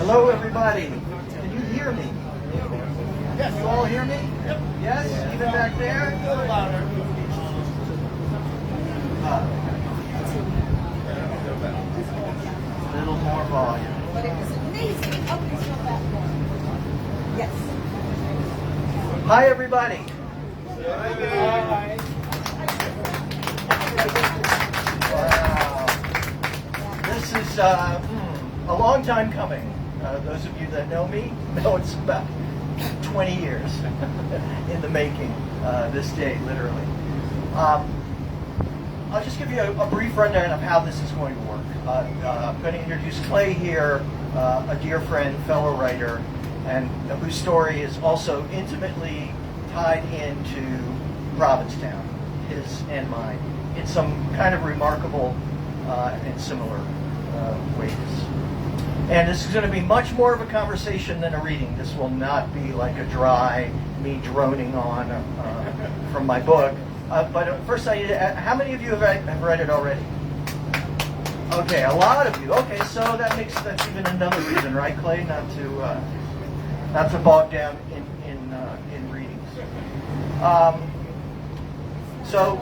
Hello, everybody. Can you hear me? Yes. You all hear me? Yep. Yes? Even back there? A little louder. A little more volume. But it was amazing. Oh, it's not that one. Yes. Hi, everybody. Hi. Wow. This is a long time coming. Those of you that know me know it's about 20 years in the making, this day, literally. I'll just give you a brief rundown of how this is going to work. I'm going to introduce Clay here, a dear friend, fellow writer, and whose story is also intimately tied into Provincetown, his and mine, in some kind of remarkable and similar ways. And this is going to be much more of a conversation than a reading. This will not be like a dry, me droning on from my book. But first I need to ask, how many of you have read it already? Okay, a lot of you. Okay, so that's even another reason, right, Clay, not to bog down in readings. So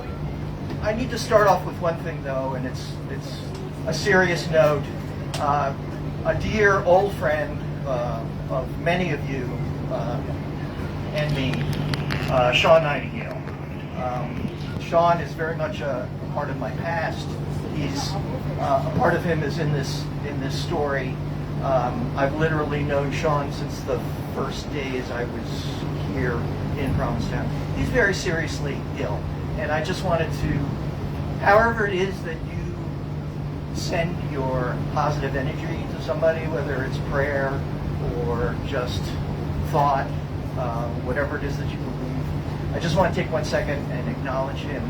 I need to start off with one thing though, and it's a serious note. A dear old friend of many of you and me, Sean Nightingale. Sean is very much a part of my past. He's a part of him is in this story. I've literally known Sean since the first days I was here in Provincetown. He's very seriously ill, and I just wanted to, however it is that you send your positive energy to somebody, whether it's prayer or just thought, whatever it is that you believe. I just want to take 1 second and acknowledge him.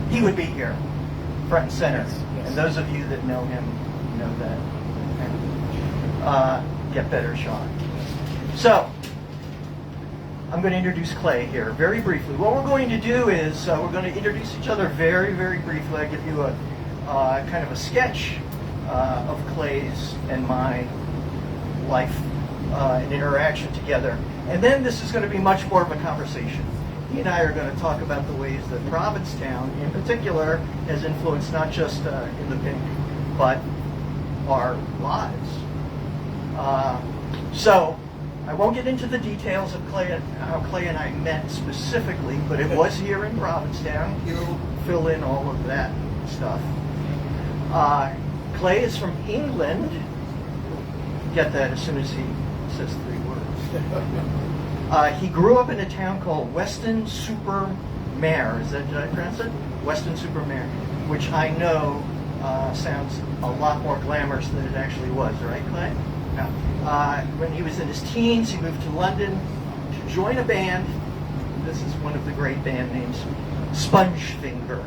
He would be here, front and center. Yes. And those of you that know him know that. Get better, Sean. So, I'm going to introduce Clay here very briefly. What we're going to do is we're going to introduce each other very, very briefly. I give you a kind of a sketch of Clay's and my life and interaction together. And then this is going to be much more of a conversation. He and I are going to talk about the ways that Provincetown, in particular, has influenced not just In the Pink, but our lives. So, I won't get into the details of how Clay and I met specifically, but it was here in Provincetown. He'll fill in all of that stuff. Clay is from England. Get that as soon as he says 3 words. He grew up in a town called Weston-super-Mare. Did I pronounce it? Weston-super-Mare, which I know sounds a lot more glamorous than it actually was, right, Clay? No. When he was in his teens, he moved to London to join a band. This is one of the great band names, Spongefinger.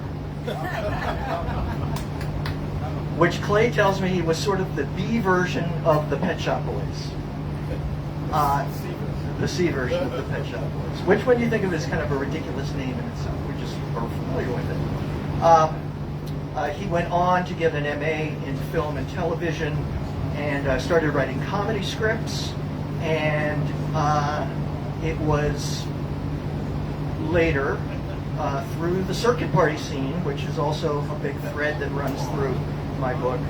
Which Clay tells me was sort of the B version of the Pet Shop Boys. The C version of the Pet Shop Boys. Which one do you think of as kind of a ridiculous name in itself? We just are familiar with it. He went on to get an MA in film and television, and started writing comedy scripts, and it was later through the circuit party scene, which is also a big thread that runs through my book.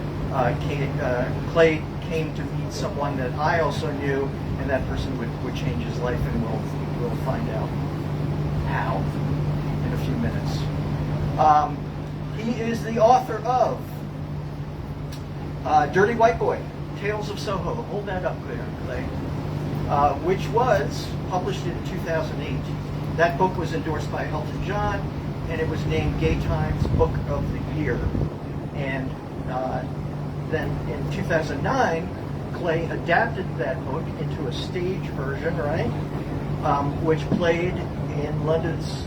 Clay came to meet someone that I also knew, and that person would change his life, and we'll find out how in a few minutes. He is the author of Dirty White Boy, Tales of Soho. Hold that up there, Clay. Which was published in 2008. That book was endorsed by Elton John, and it was named Gay Times Book of the Year. And then in 2009, Clay adapted that book into a stage version, right? Which played in London's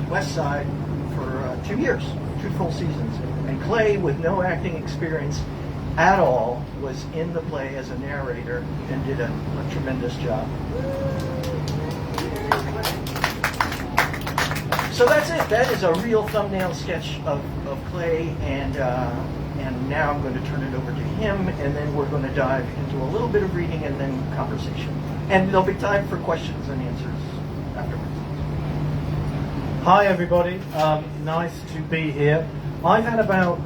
West Side for 2 years, 2 full seasons. And Clay, with no acting experience at all, was in the play as a narrator and did a tremendous job. So that's it. That is a real thumbnail sketch of Clay, and And now I'm going to turn it over to him, and then we're going to dive into a little bit of reading and then conversation. And there'll be time for questions and answers afterwards. Hi everybody, nice to be here. I've had about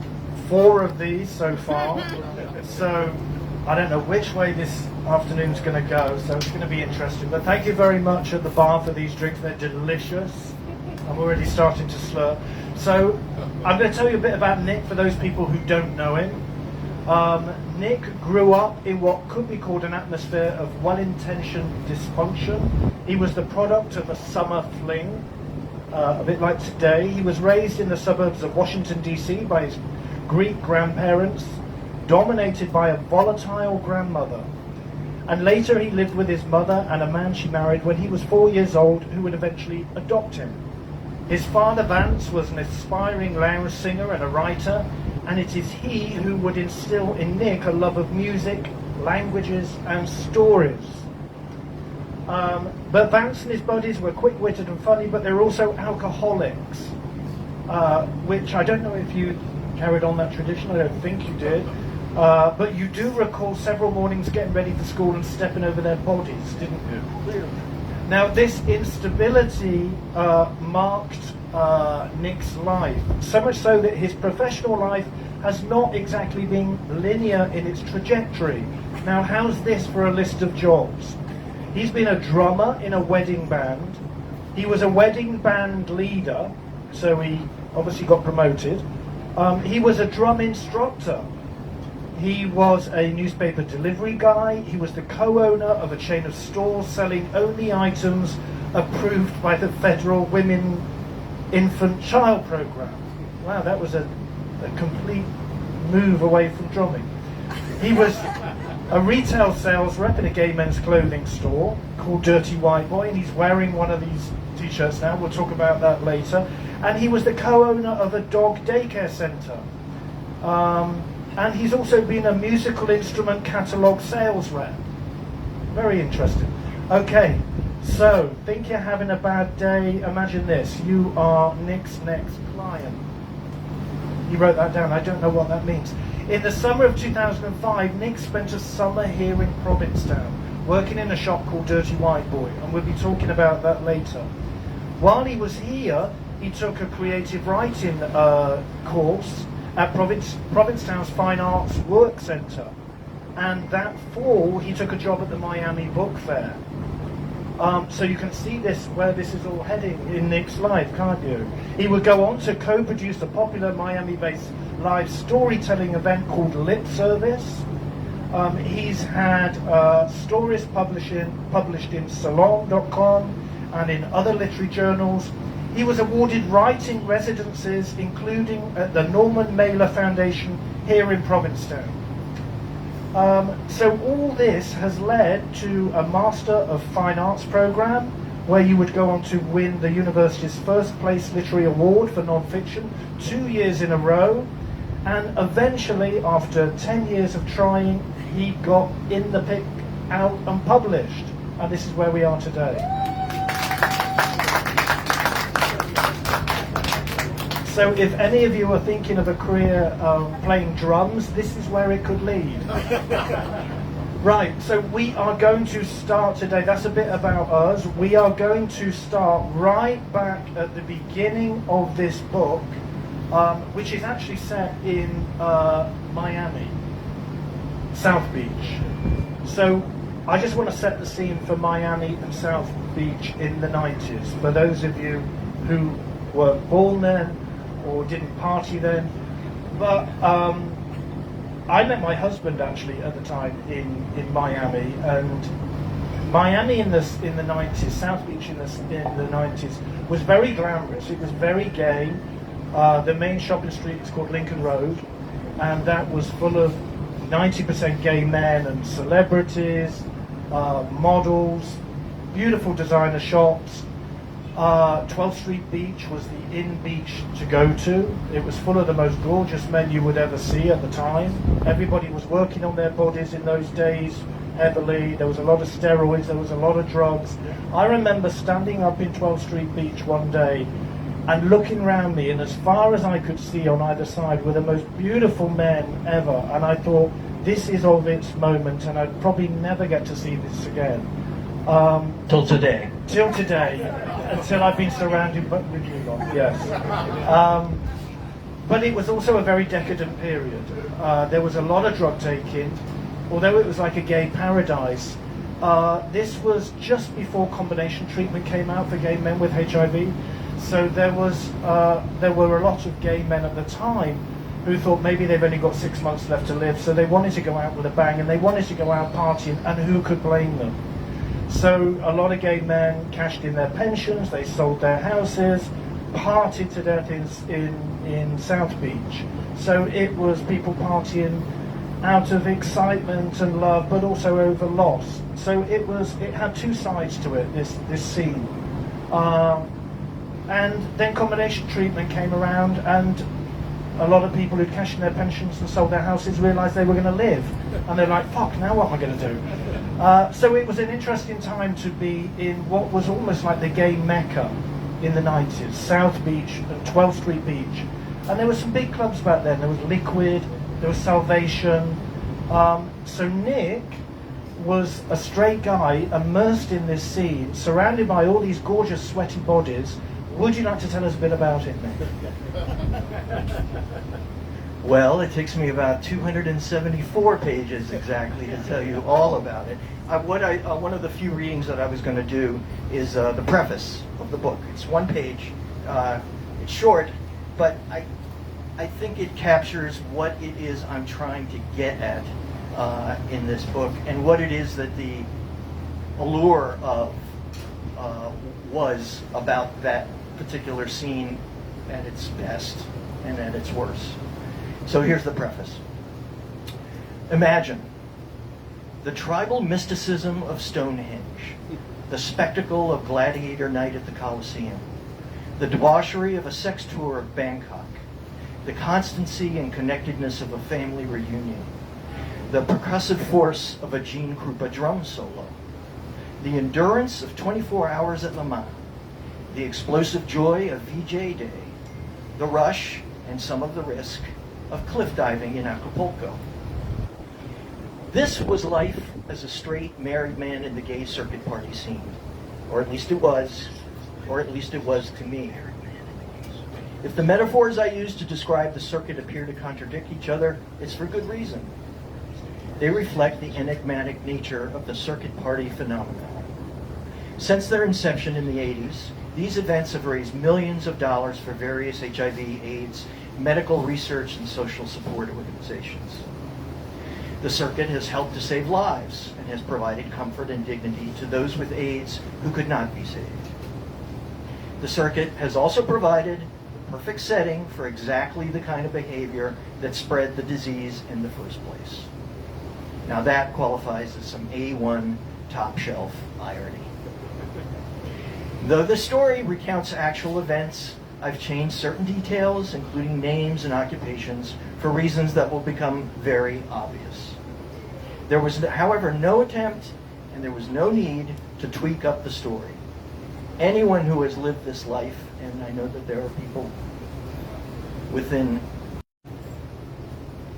4 of these so far, so I don't know which way this afternoon's going to go, so it's going to be interesting. But thank you very much at the bar for these drinks, they're delicious. I'm already starting to slur. So I'm going to tell you a bit about Nick for those people who don't know him. Nick grew up in what could be called an atmosphere of well-intentioned dysfunction. He was the product of a summer fling, a bit like today. He was raised in the suburbs of Washington, D.C. by his Greek grandparents, dominated by a volatile grandmother. And later he lived with his mother and a man she married when he was 4 years old who would eventually adopt him. His father, Vance, was an aspiring lounge singer and a writer, and it is he who would instill in Nick a love of music, languages, and stories. But Vance and his buddies were quick-witted and funny, but they were also alcoholics, which I don't know if you carried on that tradition. I don't think you did. But you do recall several mornings getting ready for school and stepping over their bodies, didn't you? Now, this instability marked Nick's life, so much so that his professional life has not exactly been linear in its trajectory. Now, how's this for a list of jobs? He's been a drummer in a wedding band. He was a wedding band leader, so he obviously got promoted. He was a drum instructor. He was a newspaper delivery guy. He was the co-owner of a chain of stores selling only items approved by the Federal Women Infant Child Program. Wow, that was a complete move away from drumming. He was a retail sales rep in a gay men's clothing store called Dirty White Boy, and he's wearing one of these t-shirts now. We'll talk about that later. And he was the co-owner of a dog daycare centre. And he's also been a musical instrument catalogue sales rep. Very interesting. Okay, so think you're having a bad day. Imagine this. You are Nick's next client. You wrote that down. I don't know what that means. In the summer of 2005, Nick spent a summer here in Provincetown, working in a shop called Dirty White Boy, and we'll be talking about that later. While he was here, he took a creative writing course at Provincetown's Fine Arts Work Centre, and that fall he took a job at the Miami Book Fair. So you can see this, where this is all heading in Nick's life, can't you? He would go on to co-produce a popular Miami-based live storytelling event called Lip Service. He's had stories published in Salon.com and in other literary journals. He was awarded writing residencies, including at the Norman Mailer Foundation here in Provincetown. So all this has led to a Master of Fine Arts program, where you would go on to win the university's first place literary award for non-fiction 2 years in a row. And eventually, after 10 years of trying, he got in the pick, out and published. And this is where we are today. So if any of you are thinking of a career playing drums, this is where it could lead. Right, so we are going to start today. That's a bit about us. We are going to start right back at the beginning of this book, which is actually set in Miami, South Beach. So I just want to set the scene for Miami and South Beach in the 90s. For those of you who were born then, or didn't party then, but I met my husband actually at the time in Miami, and Miami in the 90s, South Beach in the 90s was very glamorous. It was very gay. The main shopping street is called Lincoln Road, and that was full of 90% gay men and celebrities, models, beautiful designer shops. 12th Street Beach was the in beach to go to. It was full of the most gorgeous men you would ever see at the time. Everybody was working on their bodies in those days heavily. There was a lot of steroids, there was a lot of drugs. I remember standing up in 12th Street Beach one day and looking around me, and as far as I could see on either side were the most beautiful men ever, and I thought, this is of its moment, and I'd probably never get to see this again. Till today. Till today, until I've been surrounded with you lot, yes. But it was also a very decadent period. There was a lot of drug taking, although it was like a gay paradise. This was just before combination treatment came out for gay men with HIV. So there were a lot of gay men at the time who thought maybe they've only got 6 months left to live, so they wanted to go out with a bang, and they wanted to go out partying, and who could blame them? So a lot of gay men cashed in their pensions, they sold their houses, partied to death in South Beach. So it was people partying out of excitement and love, but also over loss. So it had two sides to it, this scene. And then combination treatment came around, and a lot of people who'd cashed in their pensions and sold their houses realised they were going to live. And they're like, fuck, now what am I going to do? So it was an interesting time to be in what was almost like the gay mecca in the 90s, South Beach and 12th Street Beach. And there were some big clubs back then. There was Liquid, there was Salvation. So Nick was a straight guy immersed in this scene, surrounded by all these gorgeous sweaty bodies. Would you like to tell us a bit about it, Nick? Well, it takes me about 274 pages exactly to tell you all about it. One of the few readings that I was going to do is the preface of the book. It's one page. It's short, but I think it captures what it is I'm trying to get at in this book, and what it is that the allure of was about that particular scene at its best and at its worst. So here's the preface. Imagine the tribal mysticism of Stonehenge, the spectacle of gladiator night at the Colosseum, the debauchery of a sex tour of Bangkok, the constancy and connectedness of a family reunion, the percussive force of a Gene Krupa drum solo, the endurance of 24 hours at Le Mans, the explosive joy of VJ Day, the rush and some of the risk of cliff diving in Acapulco. This was life as a straight married man in the gay circuit party scene, or at least it was to me. If the metaphors I use to describe the circuit appear to contradict each other, it's for good reason. They reflect the enigmatic nature of the circuit party phenomenon. Since their inception in the 80s, these events have raised millions of dollars for various HIV, AIDS, medical research, and social support organizations. The circuit has helped to save lives and has provided comfort and dignity to those with AIDS who could not be saved. The circuit has also provided the perfect setting for exactly the kind of behavior that spread the disease in the first place. Now that qualifies as some A1 top shelf irony. Though the story recounts actual events, I've changed certain details, including names and occupations, for reasons that will become very obvious. There was, however, no attempt, and there was no need to tweak up the story. Anyone who has lived this life, and I know that there are people within,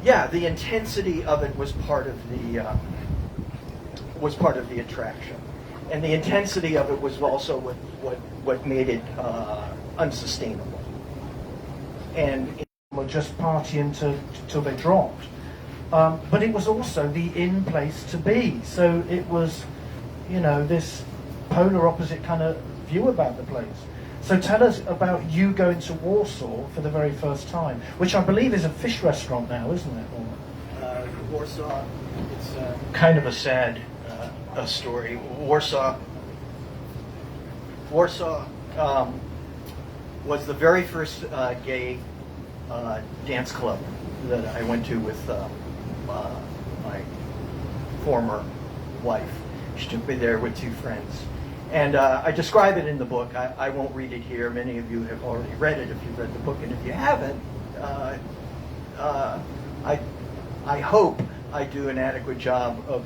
the intensity of it was part of the attraction. And the intensity of it was also what made it unsustainable. And it Were just partying till they dropped. But it was also the in place to be. So it was, this polar opposite kind of view about the place. So tell us about you going to Warsaw for the very first time, which I believe is a fish restaurant now, isn't it? Warsaw, it's kind of a sad story. Warsaw was the very first gay dance club that I went to with my former wife. She took me there with two friends. And I describe it in the book. I won't read it here. Many of you have already read it if you've read the book. And if you haven't, I hope I do an adequate job of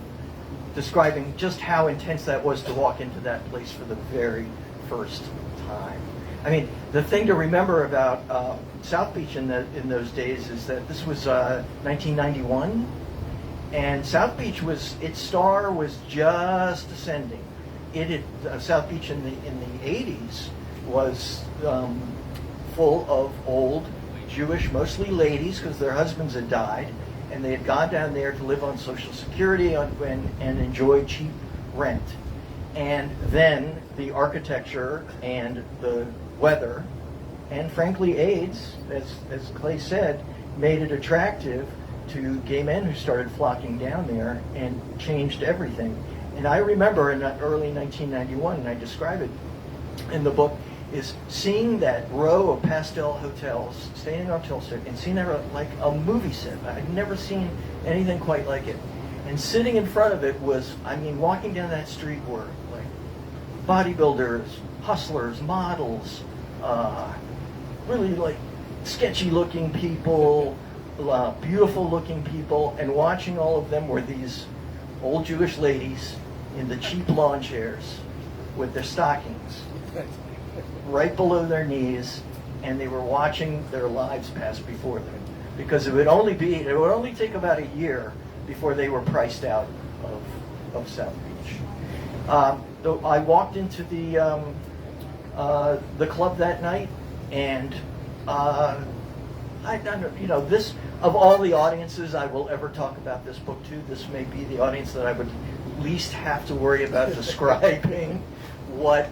describing just how intense that was to walk into that place for the very first time. I mean, the thing to remember about South Beach in those days is that this was 1991, and South Beach its star was just ascending. South Beach in the 80s was full of old Jewish, mostly ladies, because their husbands had died, and they had gone down there to live on Social Security and enjoy cheap rent. And then the architecture and the weather, and frankly AIDS, as Clay said, made it attractive to gay men who started flocking down there and changed everything. And I remember in early 1991, and I describe it in the book, is seeing that row of pastel hotels, staying on Tilsit, and seeing it like a movie set. I'd never seen anything quite like it. And sitting in front of it was, I mean, walking down that street were like bodybuilders, hustlers, models, really like sketchy looking people, beautiful looking people, and watching all of them were these old Jewish ladies in the cheap lawn chairs with their stockings right below their knees, and they were watching their lives pass before them, because it would only take about a year before they were priced out of South Beach. Though I walked into the club that night, and this, of all the audiences I will ever talk about this book to, this may be the audience that I would least have to worry about describing what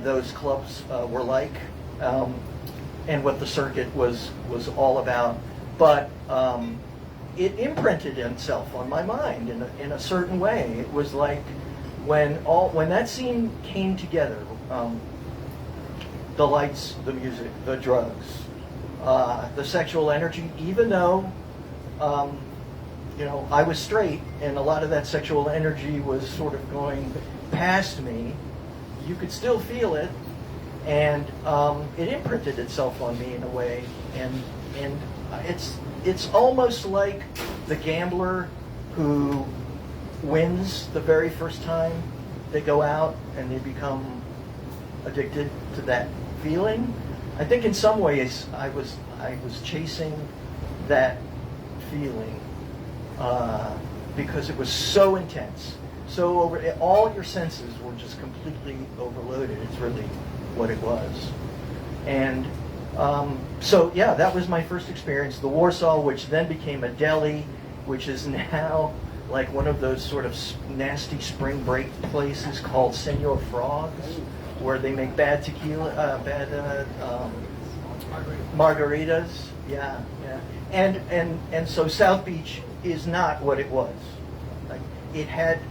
those clubs were like, and what the circuit was all about. But it imprinted itself on my mind in a certain way. It was like when that scene came together, the lights, the music, the drugs, the sexual energy, even though I was straight and a lot of that sexual energy was sort of going past me, you could still feel it, and it imprinted itself on me in a way, and it's almost like the gambler who wins the very first time they go out and they become addicted to that feeling. I think in some ways I was chasing that feeling because it was so intense. So all your senses were just completely overloaded. It's really what it was. And so yeah, that was my first experience. The Warsaw, which then became a deli, which is now like one of those sort of nasty spring break places called Senor Frogs, where they make bad tequila, margaritas. Yeah. And so South Beach is not what it was. Like,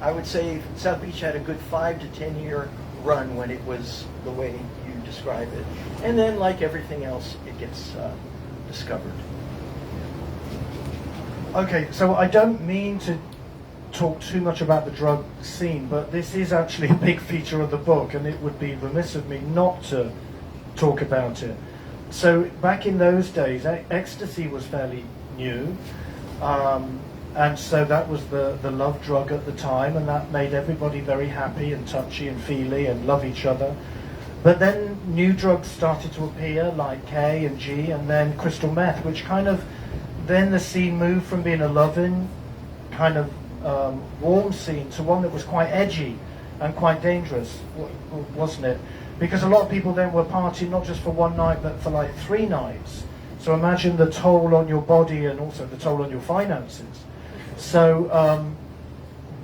I would say South Beach had a good 5 to 10 year run when it was the way you describe it. And then, like everything else, it gets discovered. Okay, so I don't mean to talk too much about the drug scene, but this is actually a big feature of the book, and it would be remiss of me not to talk about it. So back in those days, ecstasy was fairly new, and so that was the love drug at the time, and that made everybody very happy and touchy and feely and love each other. But then new drugs started to appear, like K and G, and then crystal meth, which kind of, then the scene moved from being a loving, kind of warm scene to one that was quite edgy and quite dangerous, wasn't it? Because a lot of people then were partying not just for one night, but for like 3 nights. So imagine the toll on your body and also the toll on your finances. So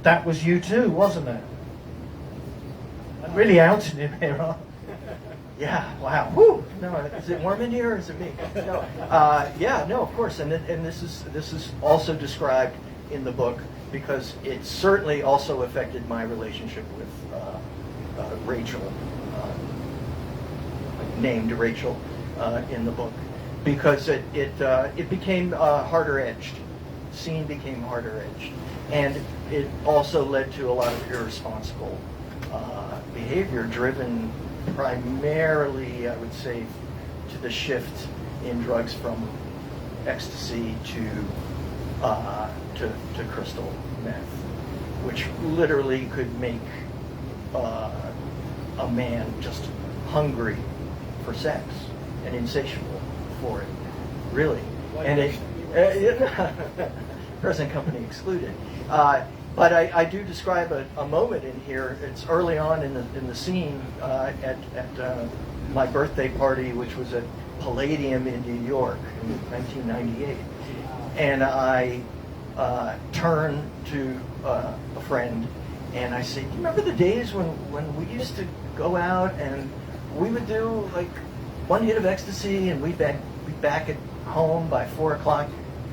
that was you too, wasn't it? I'm really outing him here, huh? Yeah, wow. Woo! No, is it warm in here or is it me? No. Yeah, no, of course. And this is also described in the book because it certainly also affected my relationship with Rachel, named Rachel, in the book, because it became harder edged. Scene became harder edged, and it also led to a lot of irresponsible behavior, driven primarily, I would say, to the shift in drugs from ecstasy to crystal meth, which literally could make a man just hungry for sex and insatiable for it, really. And it, present company excluded. But I do describe a moment in here. It's early on in the scene at my birthday party, which was at Palladium in New York in 1998. And I turn to a friend and I say, "Do you remember the days when we used to go out and we would do like one hit of ecstasy and we'd be back at home by 4 o'clock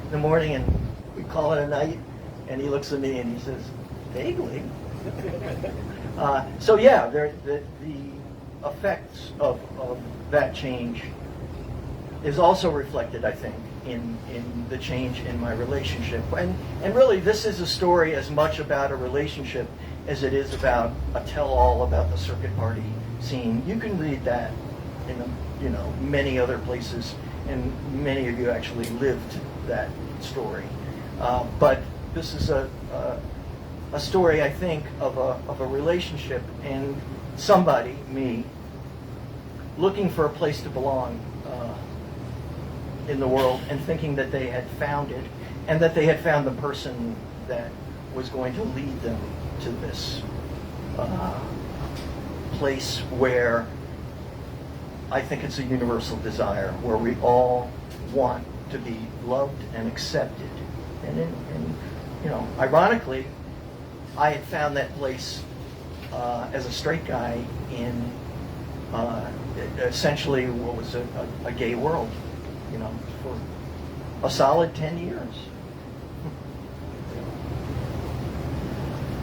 in the morning and we'd call it a night?" And he looks at me and he says, "Vaguely." So yeah, the effects of that change is also reflected, I think, in the change in my relationship. And really, this is a story as much about a relationship as it is about a tell-all about the circuit party scene. You can read that in many other places, and many of you actually lived that story. But this is a story, I think, of a relationship and somebody, me, looking for a place to belong in the world and thinking that they had found it and that they had found the person that was going to lead them to this place where I think it's a universal desire, where we all want to be loved and accepted. And ironically, I had found that place as a straight guy in essentially what was a gay world, for a solid 10 years.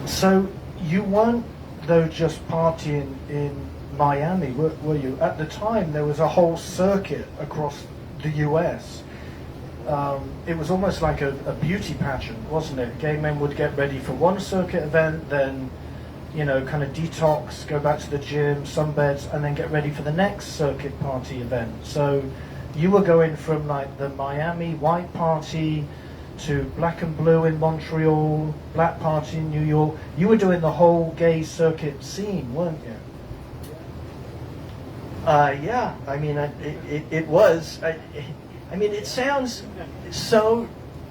So you weren't, though, just partying in Miami, were you? At the time, there was a whole circuit across the U.S. It was almost like a beauty pageant, wasn't it? Gay men would get ready for one circuit event, then, kind of detox, go back to the gym, sunbeds, and then get ready for the next circuit party event. So you were going from like the Miami white party to black and blue in Montreal, black party in New York. You were doing the whole gay circuit scene, weren't you? Yeah, I mean, it was. I mean, it sounds so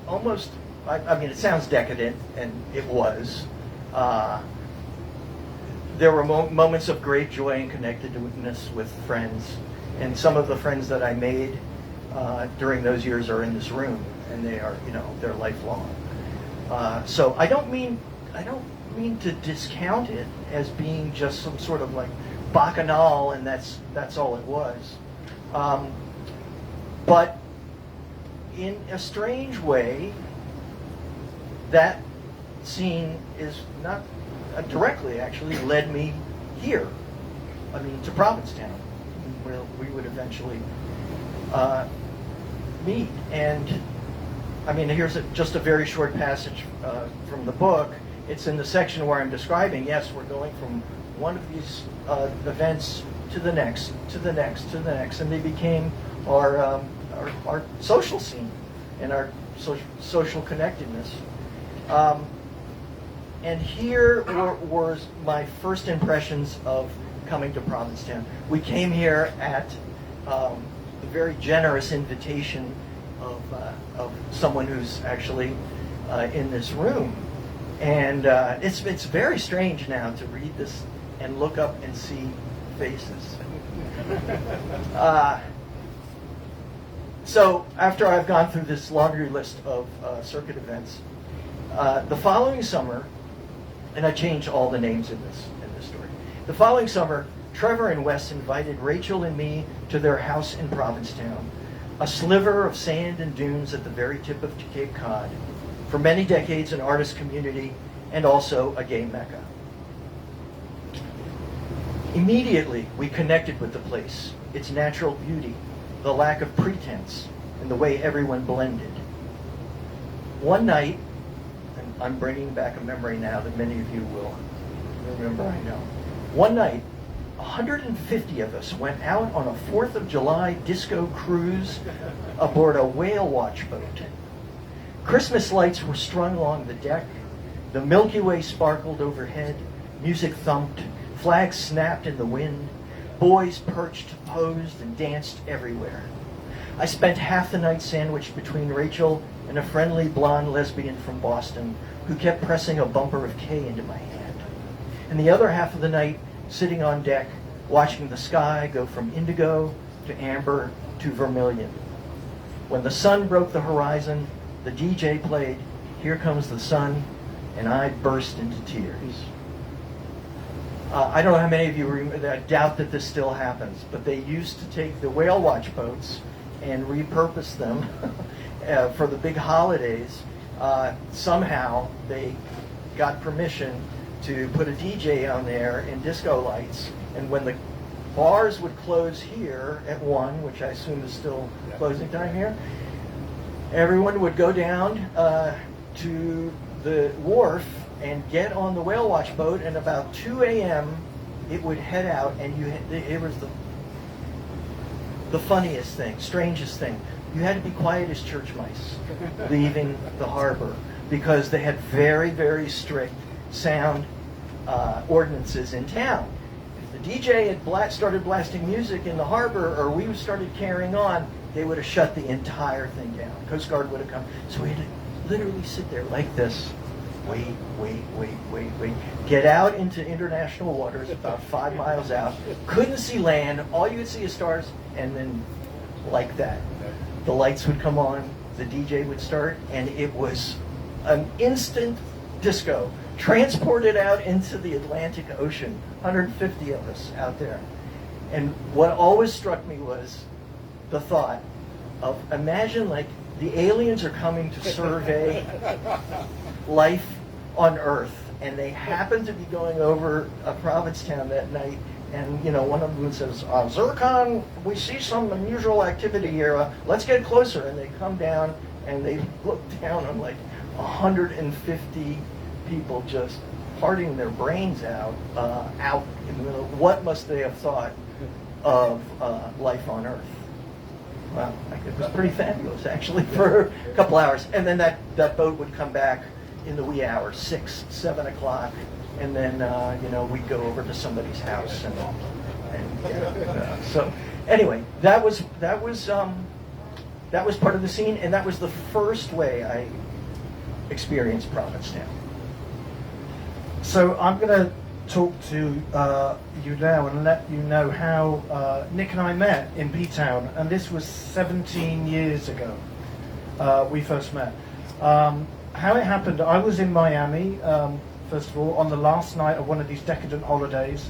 almost. I mean, it sounds decadent, and it was. There were moments of great joy and connectedness with friends, and some of the friends that I made during those years are in this room, and they are, they're lifelong. So I don't mean to discount it as being just some sort of like bacchanal, and that's all it was. But in a strange way, that scene is not directly actually led me here. I mean, to Provincetown, where we would eventually meet. And I mean, here's just a very short passage from the book. It's in the section where I'm describing, yes, we're going from one of these events to the next, to the next, to the next, and they became our social scene and our social connectedness. And here were my first impressions of coming to Provincetown. We came here at the very generous invitation of someone who's actually in this room. And it's very strange now to read this and look up and see faces. So after I've gone through this laundry list of circuit events, the following summer, and I changed all the names in this story. The following summer, Trevor and Wes invited Rachel and me to their house in Provincetown, a sliver of sand and dunes at the very tip of Cape Cod, for many decades an artist community and also a gay mecca. Immediately, we connected with the place, its natural beauty, the lack of pretense, and the way everyone blended. One night, and I'm bringing back a memory now that many of you will remember, I know. One night, 150 of us went out on a 4th of July disco cruise aboard a whale watch boat. Christmas lights were strung along the deck, the Milky Way sparkled overhead, music thumped, flags snapped in the wind, Boys perched, posed, and danced everywhere. I spent half the night sandwiched between Rachel and a friendly blonde lesbian from Boston who kept pressing a bumper of K into my hand. And the other half of the night sitting on deck, watching the sky go from indigo to amber to vermilion. When the sun broke the horizon, the DJ played Here Comes the Sun, and I burst into tears. I don't know how many of you remember, I doubt that this still happens, but they used to take the whale watch boats and repurpose them for the big holidays. Somehow they got permission to put a DJ on there and disco lights, and when the bars would close here at 1, which I assume is still closing time here, everyone would go down to the wharf and get on the whale watch boat, and about 2 a.m. it would head out, and it was the funniest thing, strangest thing. You had to be quiet as church mice leaving the harbor, because they had very, very strict sound ordinances in town. If the DJ had started blasting music in the harbor, or we started carrying on, they would have shut the entire thing down. Coast Guard would have come. So we had to literally sit there like this. Wait. Get out into international waters about 5 miles out. Couldn't see land. All you could see is stars. And then like that, the lights would come on, the DJ would start, and it was an instant disco. Transported out into the Atlantic Ocean, 150 of us out there. And what always struck me was the thought of, imagine like the aliens are coming to survey life on Earth, and they happen to be going over Provincetown that night, and one of them says, Zircon, we see some unusual activity here, let's get closer. And they come down and they look down on like 150 people just parting their brains out in the middle. What must they have thought of life on Earth? Well, it was pretty fabulous, actually, for a couple hours. And then that boat would come back in the wee hours, 6, 7 o'clock, and then we'd go over to somebody's house so anyway, that was part of the scene, and that was the first way I experienced Provincetown. So I'm going to talk to you now and let you know how Nick and I met in P-Town, and this was 17 years ago. We first met. How it happened, I was in Miami, first of all, on the last night of one of these decadent holidays,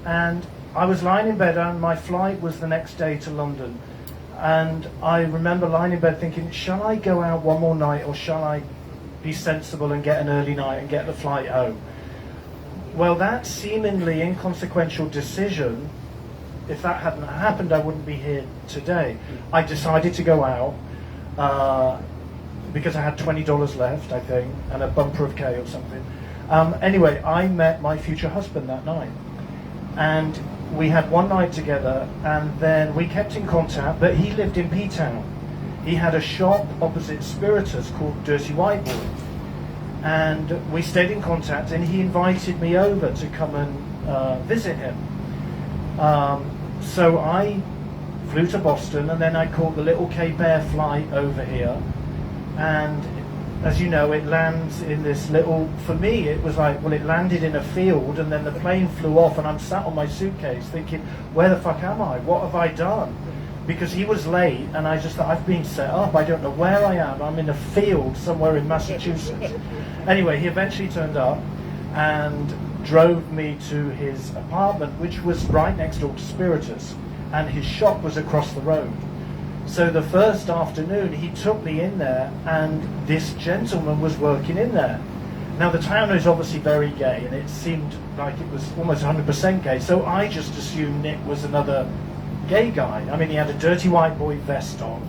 and I was lying in bed, and my flight was the next day to London. And I remember lying in bed thinking, shall I go out one more night, or shall I be sensible and get an early night and get the flight home? Well, that seemingly inconsequential decision, if that hadn't happened, I wouldn't be here today. I decided to go out because I had $20 left, I think, and a bumper of K or something. Anyway, I met my future husband that night, and we had one night together, and then we kept in contact, but he lived in P-Town. He had a shop opposite Spiritus called Dirty White Boy. And we stayed in contact, and he invited me over to come and visit him. So I flew to Boston, and then I caught the little Cape Air flight over here. And as you know, it lands in this little, for me, it was like, well, it landed in a field, and then the plane flew off, and I'm sat on my suitcase thinking, where the fuck am I? What have I done? Because he was late, and I just thought, I've been set up. I don't know where I am. I'm in a field somewhere in Massachusetts. Anyway, he eventually turned up and drove me to his apartment, which was right next door to Spiritus, and his shop was across the road. So the first afternoon, he took me in there, and this gentleman was working in there. Now, the town is obviously very gay, and it seemed like it was almost 100% gay, so I just assumed Nick was another gay guy. I mean, he had a Dirty White Boy vest on,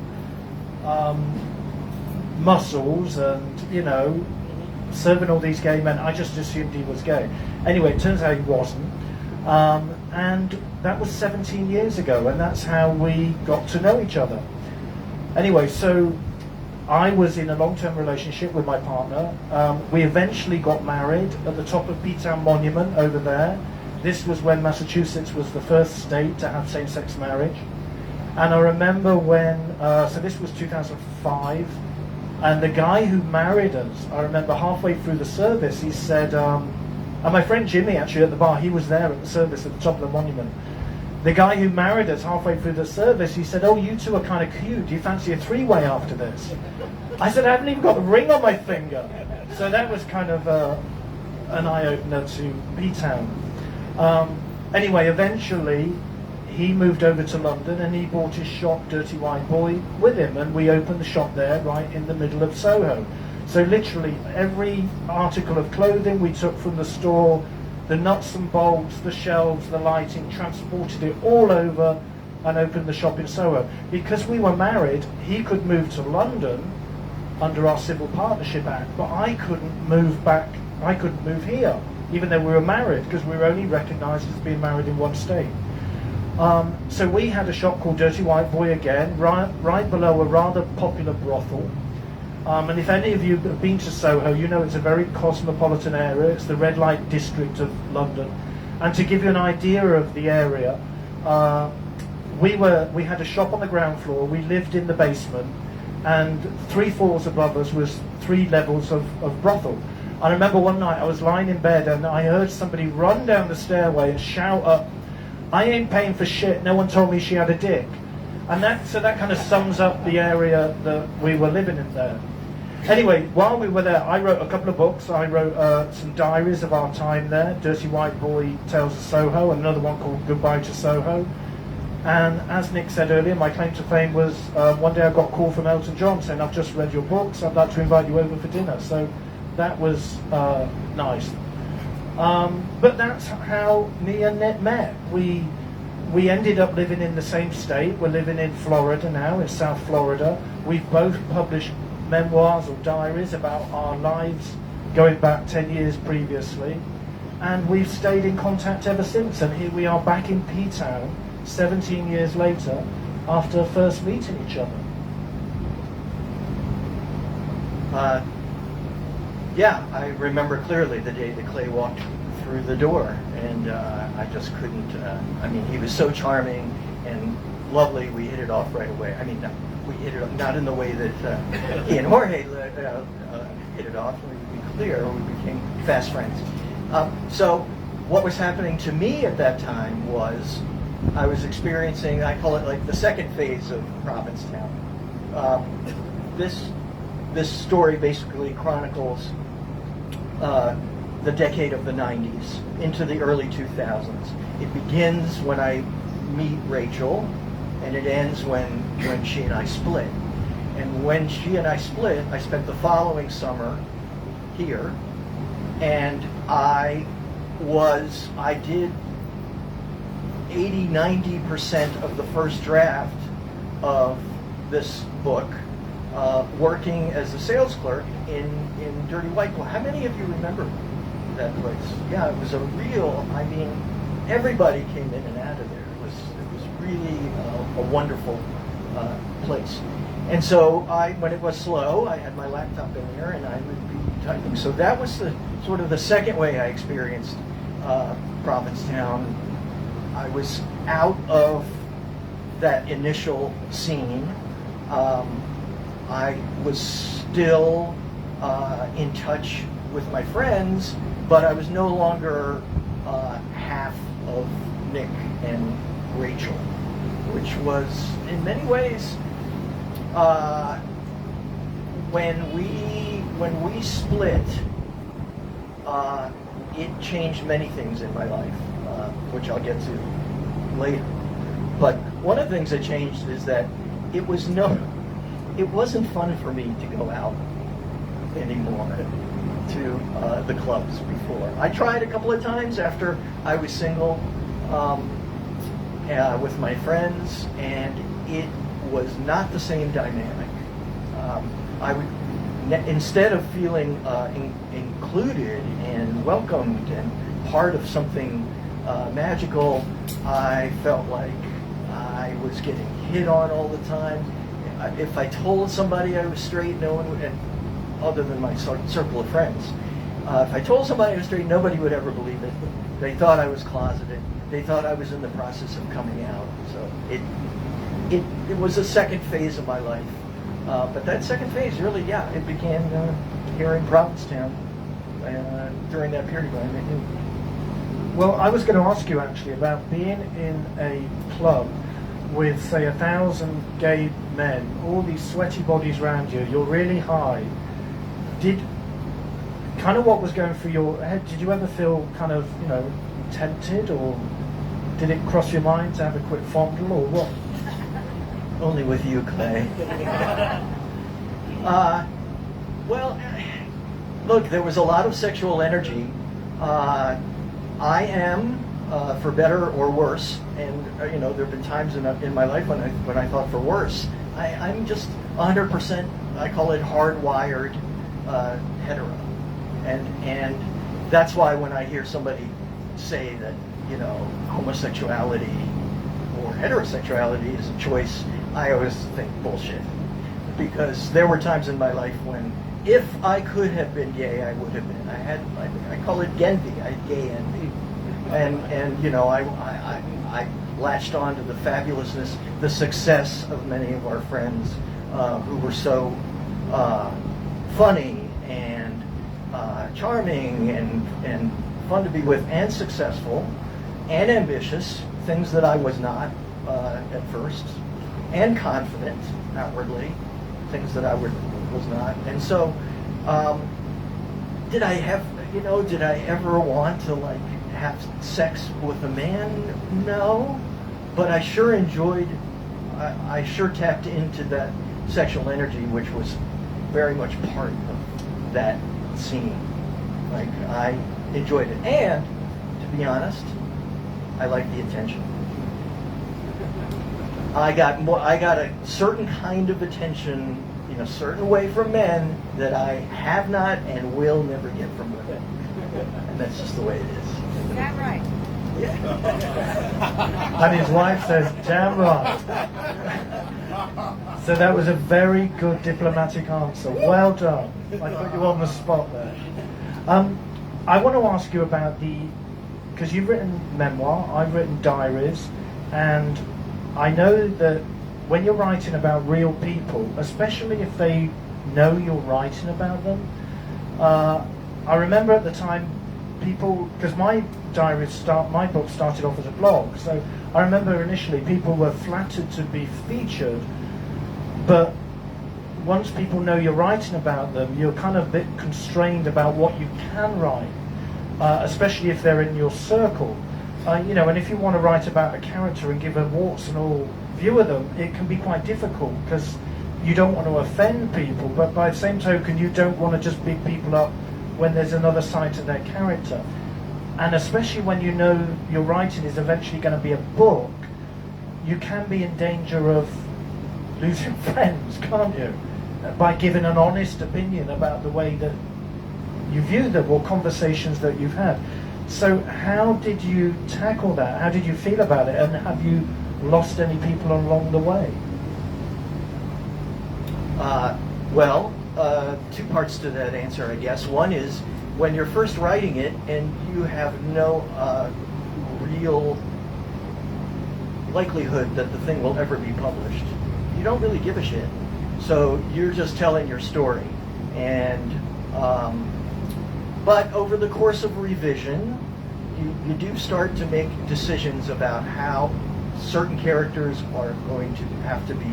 muscles, and, serving all these gay men. I just assumed he was gay. Anyway, it turns out he wasn't. And that was 17 years ago, and that's how we got to know each other. Anyway, so I was in a long-term relationship with my partner. We eventually got married at the top of P-Town Monument over there, this was when Massachusetts was the first state to have same-sex marriage. And I remember when, so this was 2005, and the guy who married us, I remember halfway through the service, he said, and my friend Jimmy actually at the bar, he was there at the service at the top of the monument. The guy who married us halfway through the service, he said, "Oh, you two are kind of cute. Do you fancy a three-way after this?" I said, "I haven't even got the ring on my finger." So that was kind of an eye-opener to P-Town. Anyway, eventually, he moved over to London and he bought his shop, Dirty White Boy, with him. And we opened the shop there, right in the middle of Soho. So literally, every article of clothing we took from the store, the nuts and bolts, the shelves, the lighting, transported it all over and opened the shop in Soho. Because we were married, he could move to London under our Civil Partnership Act, but I couldn't move back, I couldn't move here, even though we were married, because we were only recognised as being married in one state. So we had a shop called Dirty White Boy again, right below a rather popular brothel. And if any of you have been to Soho, you know it's a very cosmopolitan area. It's the red light district of London. And to give you an idea of the area, we had a shop on the ground floor. We lived in the basement, and 3 floors above us was 3 levels of brothel. I remember one night I was lying in bed and I heard somebody run down the stairway and shout up, "I ain't paying for shit. No one told me she had a dick." And that kind of sums up the area that we were living in there. Anyway, while we were there, I wrote a couple of books. I wrote some diaries of our time there, Dirty White Boy Tales of Soho, and another one called Goodbye to Soho. And as Nick said earlier, my claim to fame was one day I got a call from Elton John saying, "I've just read your books, I'd like to invite you over for dinner." So that was nice. But that's how me and Nick met. We ended up living in the same state. We're living in Florida now, in South Florida. We've both published memoirs or diaries about our lives going back 10 years previously. And we've stayed in contact ever since. And here we are back in P-Town 17 years later after first meeting each other. Yeah, I remember clearly the day that Clay walked through the door, and I just couldn't, I mean, he was so charming and lovely. We hit it off right away. I mean, no, we hit it off, not in the way that he and Jorge hit it off. To be clear, we became fast friends. So what was happening to me at that time was I was experiencing, I call it like the second phase of Provincetown. This story basically chronicles the decade of the 90s into the early 2000s. It begins when I meet Rachel, and it ends when she and I split. And when she and I split, I spent the following summer here, and I did 80-90% of the first draft of this book, working as a sales clerk in Dirty White Boy. How many of you remember that place? Yeah, it was a real, I mean, everybody came in and out of there. It was really a wonderful place. And so when it was slow, I had my laptop in there and I would be typing. So that was the sort of the second way I experienced Provincetown. I was out of that initial scene. I was still in touch with my friends, but I was no longer half of Nick and Rachel, which was in many ways when we split. It changed many things in my life, which I'll get to later. But one of the things that changed is that it wasn't fun for me to go out anymore to the clubs before. I tried a couple of times after I was single with my friends, and it was not the same dynamic. I would, instead of feeling included and welcomed and part of something magical, I felt like I was getting hit on all the time. If I told somebody I was straight, no one would, other than my circle of friends, if I told somebody I was straight, nobody would ever believe it. They thought I was closeted. They thought I was in the process of coming out. So it was a second phase of my life. But that second phase really, yeah, it began here in Provincetown during that period when I met you. Well, I was going to ask you actually about being in a club with, say, 1,000 gay men, all these sweaty bodies around you, you're really high. Did kind of what was going through your head, did you ever feel kind of, tempted, or did it cross your mind to have a quick fondle, or what? Only with you, Clay. Well, look, there was a lot of sexual energy. I am, for better or worse, and there have been times in my life when I thought for worse. I'm just 100%. I call it hardwired hetero, and that's why when I hear somebody say that homosexuality or heterosexuality is a choice, I always think bullshit, because there were times in my life when, if I could have been gay, I would have been. I call it genvy. I had gay envy, and I latched on to the fabulousness, the success of many of our friends who were so funny and charming and fun to be with, and successful and ambitious, things that I was not at first, and confident outwardly, things that I was not. And so, did I ever want to have sex with a man? No, but I sure enjoyed, I sure tapped into that sexual energy, which was very much part of that scene. I enjoyed it, and to be honest, I liked the attention. I got a certain kind of attention in a certain way from men that I have not and will never get from women, and that's just the way it is. Is that right? Yeah. And his wife says, damn right. So that was a very good diplomatic answer. Well done. I put you on the spot there. I want to ask you about because you've written memoir, I've written diaries, and I know that when you're writing about real people, especially if they know you're writing about them, I remember at the time because my book started off as a blog, so I remember initially people were flattered to be featured, but once people know you're writing about them, you're kind of a bit constrained about what you can write, especially if they're in your circle. And if you want to write about a character and give a warts and all view of them, it can be quite difficult because you don't want to offend people, but by the same token, you don't want to just big people up when there's another side to their character. And especially when you know your writing is eventually going to be a book, you can be in danger of losing friends, can't you? By giving an honest opinion about the way that you view them or conversations that you've had. So how did you tackle that? How did you feel about it? And have you lost any people along the way? Two parts to that answer, I guess. One is when you're first writing it and you have no real likelihood that the thing will ever be published, you don't really give a shit. So you're just telling your story. And but over the course of revision, you do start to make decisions about how certain characters are going to have to be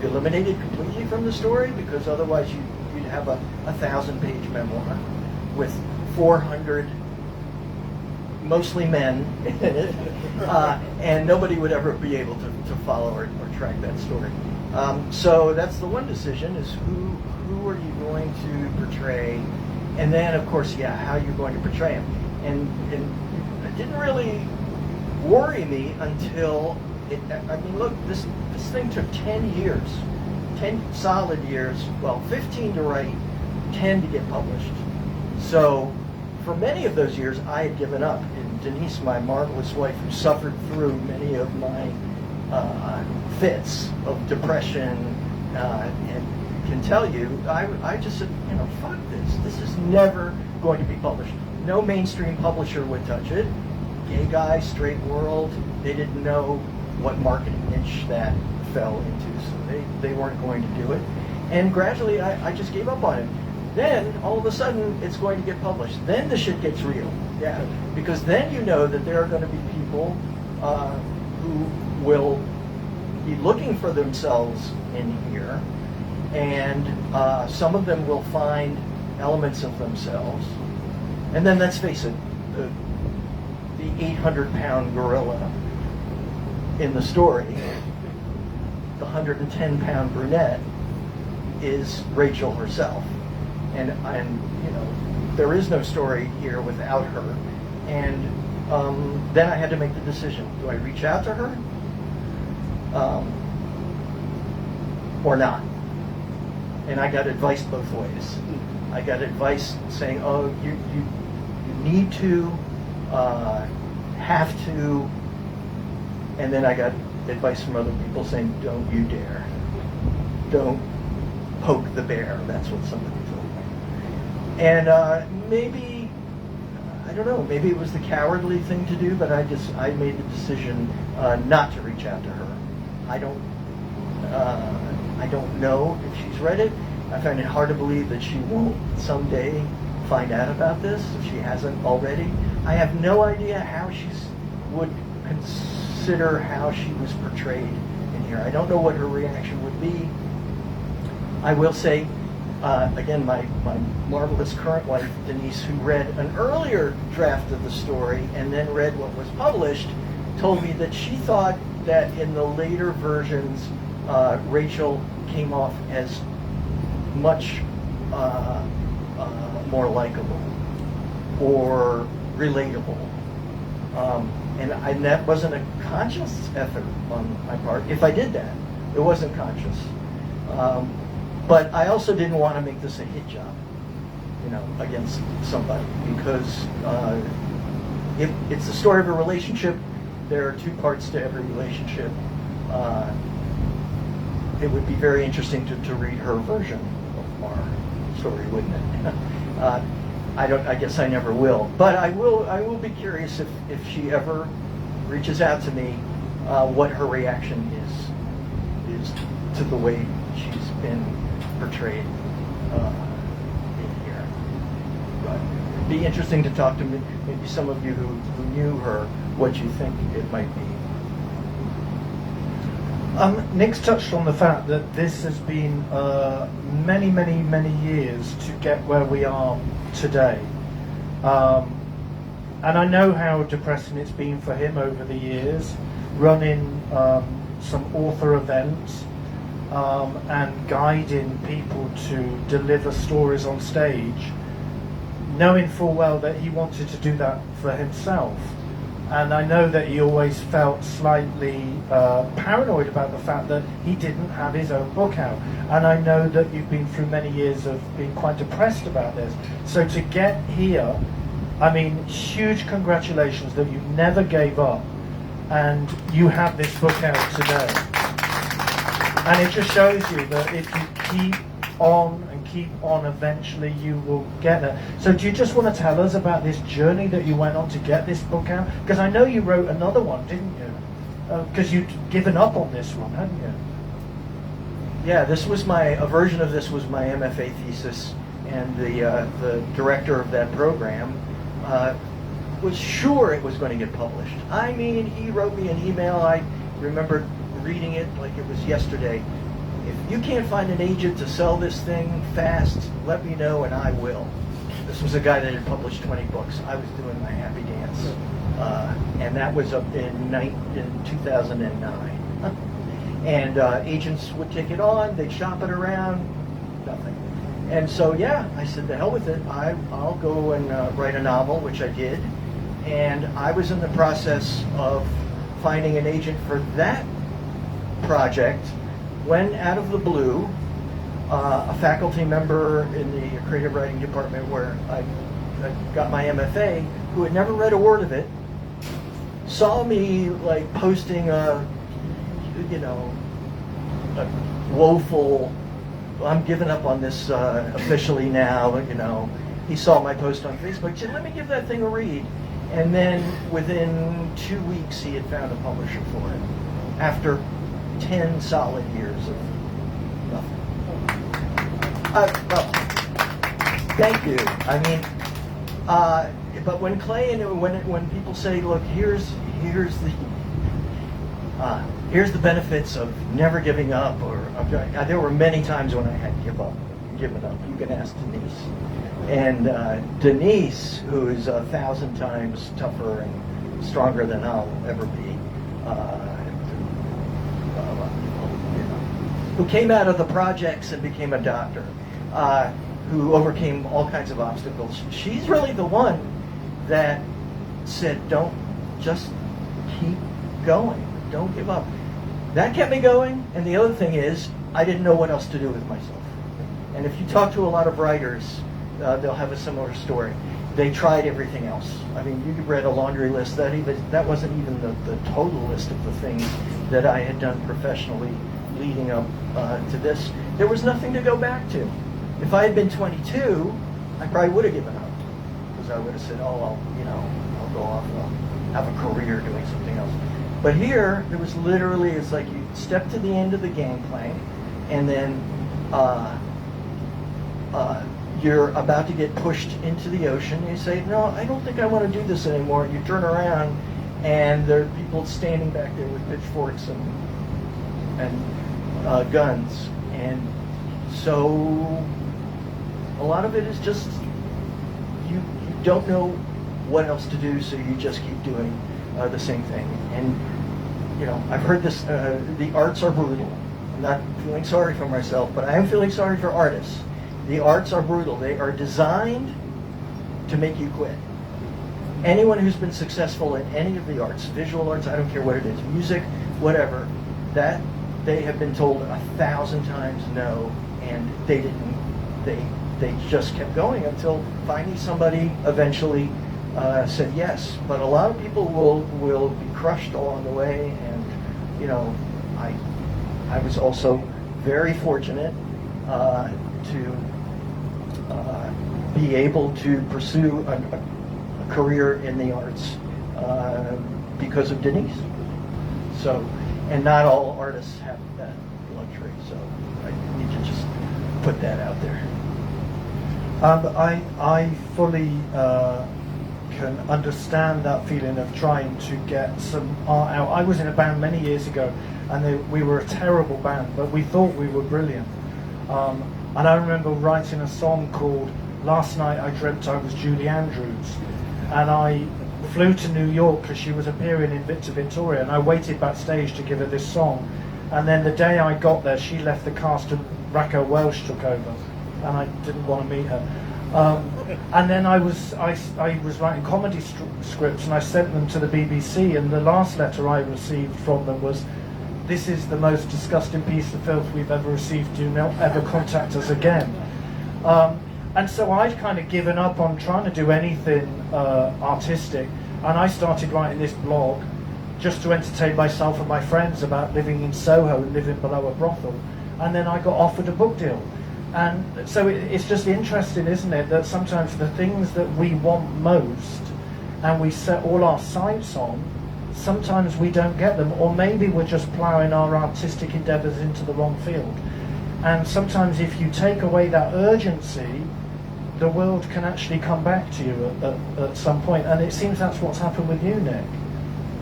eliminated completely from the story, because otherwise you'd have a 1,000-page memoir with 400 mostly men in it, and nobody would ever be able to follow or track that story. So that's the one decision, is who are you going to portray, and then of course, how you're going to portray him. And it didn't really worry me until this thing took 10 years, 10 solid years, 15 to write, 10 to get published. So for many of those years, I had given up. And Denise, my marvelous wife, who suffered through many of my fits of depression, and can tell you, I just said, fuck this. This is never going to be published. No mainstream publisher would touch it. gay guy, straight world. They didn't know what marketing niche that fell into, so they weren't going to do it. And gradually, I just gave up on it. Then, all of a sudden, it's going to get published. Then the shit gets real. Yeah. Because then you know that there are going to be people who will be looking for themselves in here, and some of them will find elements of themselves. And then let's face it, the 800-pound gorilla in the story, the 110-pound brunette, is Rachel herself. And you know, there is no story here without her. And then I had to make the decision: do I reach out to her or not? And I got advice both ways. I got advice saying, "Oh, you need to, have to," and then I got advice from other people saying, "Don't you dare! Don't poke the bear." That's what somebody told me. And maybe, I don't know, maybe it was the cowardly thing to do, but I made the decision not to reach out to her. I don't know if she's read it. I find it hard to believe that she won't someday find out about this, if she hasn't already. I have no idea how she would consider how she was portrayed in here. I don't know what her reaction would be. I will say, again, my marvelous current wife, Denise, who read an earlier draft of the story and then read what was published, told me that she thought that in the later versions, Rachel came off as much more likable or relatable. And that wasn't a conscious effort on my part. If I did that, it wasn't conscious. But I also didn't want to make this a hit job, you know, against somebody, because it's the story of a relationship. There are two parts to every relationship. It would be very interesting to read her version of our story, wouldn't it? I guess I never will, but I will be curious if she ever reaches out to me, what her reaction is to the way she's been portrayed in here. But it'd be interesting to talk to maybe some of you who knew her, what you think it might be. Nick's touched on the fact that this has been many, many, many years to get where we are today. And I know how depressing it's been for him over the years, running some author events and guiding people to deliver stories on stage, knowing full well that he wanted to do that for himself. And I know that he always felt slightly paranoid about the fact that he didn't have his own book out. And I know that you've been through many years of being quite depressed about this. So to get here, I mean, huge congratulations that you never gave up and you have this book out today. And it just shows you that if you keep on and keep on, eventually you will get there. So do you just want to tell us about this journey that you went on to get this book out? Because I know you wrote another one, didn't you? Because you'd given up on this one, hadn't you? Yeah, a version of this was my MFA thesis, and the director of that program was sure it was going to get published. I mean, he wrote me an email. I remember reading it like it was yesterday. If you can't find an agent to sell this thing fast, let me know and I will. This was a guy that had published 20 books. I was doing my happy dance. And that was up in 2009. And agents would take it on, they'd shop it around, nothing. And so, yeah, I said, the hell with it. I'll go and write a novel, which I did. And I was in the process of finding an agent for that project when, out of the blue, a faculty member in the creative writing department where I got my MFA, who had never read a word of it, saw me like posting a woeful, I'm giving up on this officially now, He saw my post on Facebook, said, let me give that thing a read. And then within 2 weeks, he had found a publisher for it after 10 solid years of nothing. Well, thank you. I mean, but when Clay and when people say, look, here's the benefits of never giving up, or there were many times when I had given up. You can ask Denise. And Denise, who is 1,000 times tougher and stronger than I'll ever be, who came out of the projects and became a doctor, who overcame all kinds of obstacles. She's really the one that said, just keep going. Don't give up. That kept me going. And the other thing is, I didn't know what else to do with myself. And if you talk to a lot of writers, they'll have a similar story. They tried everything else. I mean, you read a laundry list. That wasn't even the total list of the things that I had done professionally leading up to this. There was nothing to go back to. If I had been 22, I probably would have given up, because I would have said, I'll go off and I'll have a career doing something else. But here, it was literally, it's like you step to the end of the gangplank, and then you're about to get pushed into the ocean, and you say, no, I don't think I want to do this anymore. You turn around, and there are people standing back there with pitchforks and guns. And so a lot of it is just, you don't know what else to do, so you just keep doing the same thing. And, I've heard this, the arts are brutal. I'm not feeling sorry for myself, but I am feeling sorry for artists. The arts are brutal. They are designed to make you quit. Anyone who's been successful in any of the arts, visual arts, I don't care what it is, music, whatever, that they have been told 1,000 times no, and they didn't. They just kept going until finally somebody eventually said yes. But a lot of people will be crushed along the way, and I was also very fortunate to be able to pursue a career in the arts because of Denise. So, and not all artists have that luxury, so I need to just put that out there. I fully can understand that feeling of trying to get some art out. I was in a band many years ago, and we were a terrible band, but we thought we were brilliant. And I remember writing a song called Last Night I Dreamt I Was Julie Andrews, and I flew to New York because she was appearing in Victor Victoria, and I waited backstage to give her this song. And then the day I got there, she left the cast and Raquel Welch took over, and I didn't want to meet her. And then I was writing comedy scripts, and I sent them to the BBC, and the last letter I received from them was, "This is the most disgusting piece of filth we've ever received. Do not ever contact us again." And so I'd kind of given up on trying to do anything artistic, and I started writing this blog just to entertain myself and my friends about living in Soho and living below a brothel. And then I got offered a book deal. And so it's just interesting, isn't it, that sometimes the things that we want most and we set all our sights on, sometimes we don't get them, or maybe we're just ploughing our artistic endeavours into the wrong field. And sometimes if you take away that urgency, the world can actually come back to you at some point. And it seems that's what's happened with you, Nick.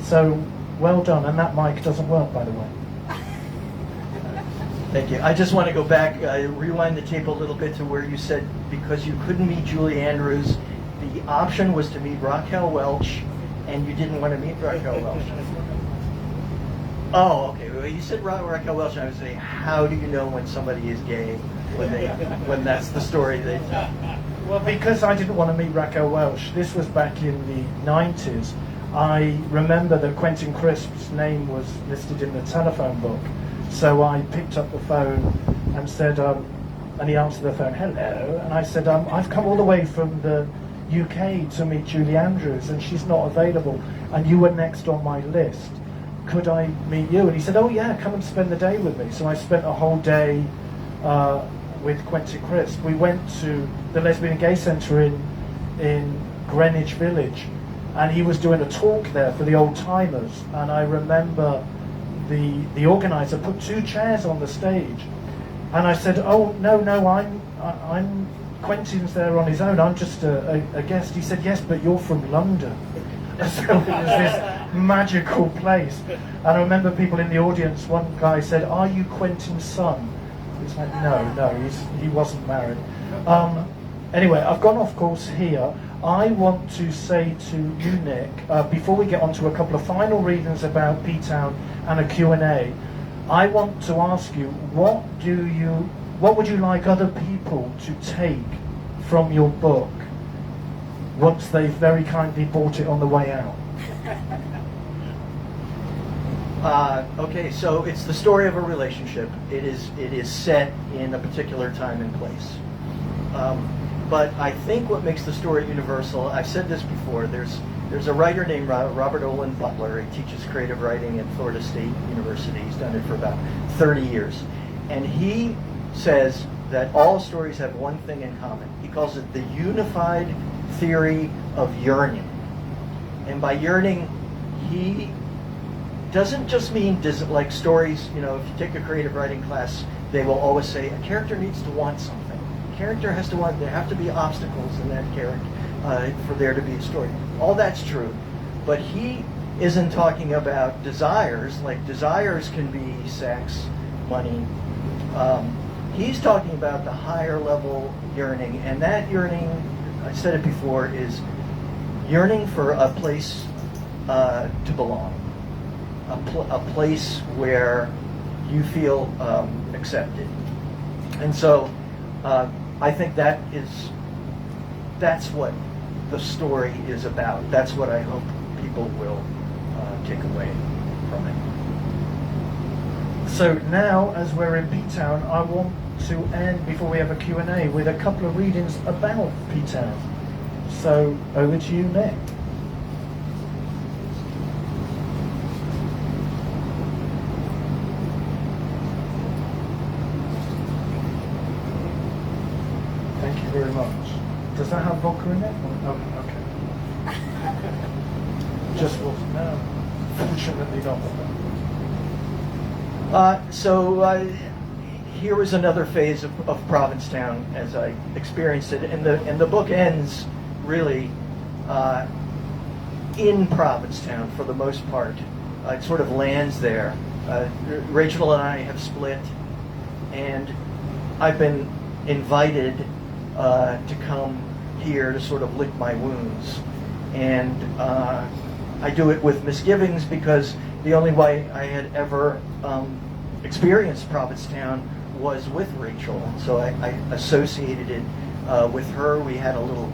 So well done. And that mic doesn't work, by the way. Thank you. I just want to go back, rewind the tape a little bit to where you said because you couldn't meet Julie Andrews, the option was to meet Raquel Welch, and you didn't want to meet Raquel Welch. Oh, okay. Well, you said Raquel Welch, and I was saying, how do you know when somebody is gay when that's the story they tell? Well, because I didn't want to meet Raquel Welch. This was back in the 90s. I remember that Quentin Crisp's name was listed in the telephone book. So I picked up the phone and said, and he answered the phone, "Hello," and I said, "I've come all the way from the UK to meet Julie Andrews, and she's not available, and you were next on my list. Could I meet you?" And he said, "Oh yeah, come and spend the day with me." So I spent a whole day with Quentin Crisp. We went to the Lesbian and Gay Centre in Greenwich Village, and he was doing a talk there for the old timers. And I remember the organizer put 2 chairs on the stage, and I said, "Oh no, I'm Quentin's there on his own. I'm just a guest." He said, "Yes, but you're from London." So it was this magical place. And I remember people in the audience. One guy said, "Are you Quentin's son?" It's like, no, he wasn't married. Anyway, I've gone off course here. I want to say to you, Nick, before we get on to a couple of final readings about P-Town and a Q&A, I want to ask you, what would you like other people to take from your book once they've very kindly bought it on the way out? Okay, so it's the story of a relationship. It is set in a particular time and place. But I think what makes the story universal, I've said this before, there's a writer named Robert Olin Butler. He teaches creative writing at Florida State University. He's done it for about 30 years. And he says that all stories have one thing in common. He calls it the unified theory of yearning. And by yearning, he doesn't just mean like stories, if you take a creative writing class, they will always say a character needs to want something. Character has to want, there have to be obstacles in that character for there to be a story. All that's true, but he isn't talking about desires, like desires can be sex, money. He's talking about the higher level yearning, and that yearning, I said it before, is yearning for a place to belong, a place where you feel accepted. And so I think that's what the story is about. That's what I hope people will take away from it. So now, as we're in P-Town, I want to end, before we have a Q&A, with a couple of readings about P-Town. So over to you, Nick. Thank you very much. Does that have vodka in it? Oh, okay. Just water. No, fortunately not. Here was another phase of Provincetown as I experienced it, and the book ends really in Provincetown for the most part. It sort of lands there. Rachel and I have split, and I've been invited to come here to sort of lick my wounds, and I do it with misgivings because the only way I had ever experienced Provincetown was with Rachel, and so I associated it with her. We had a little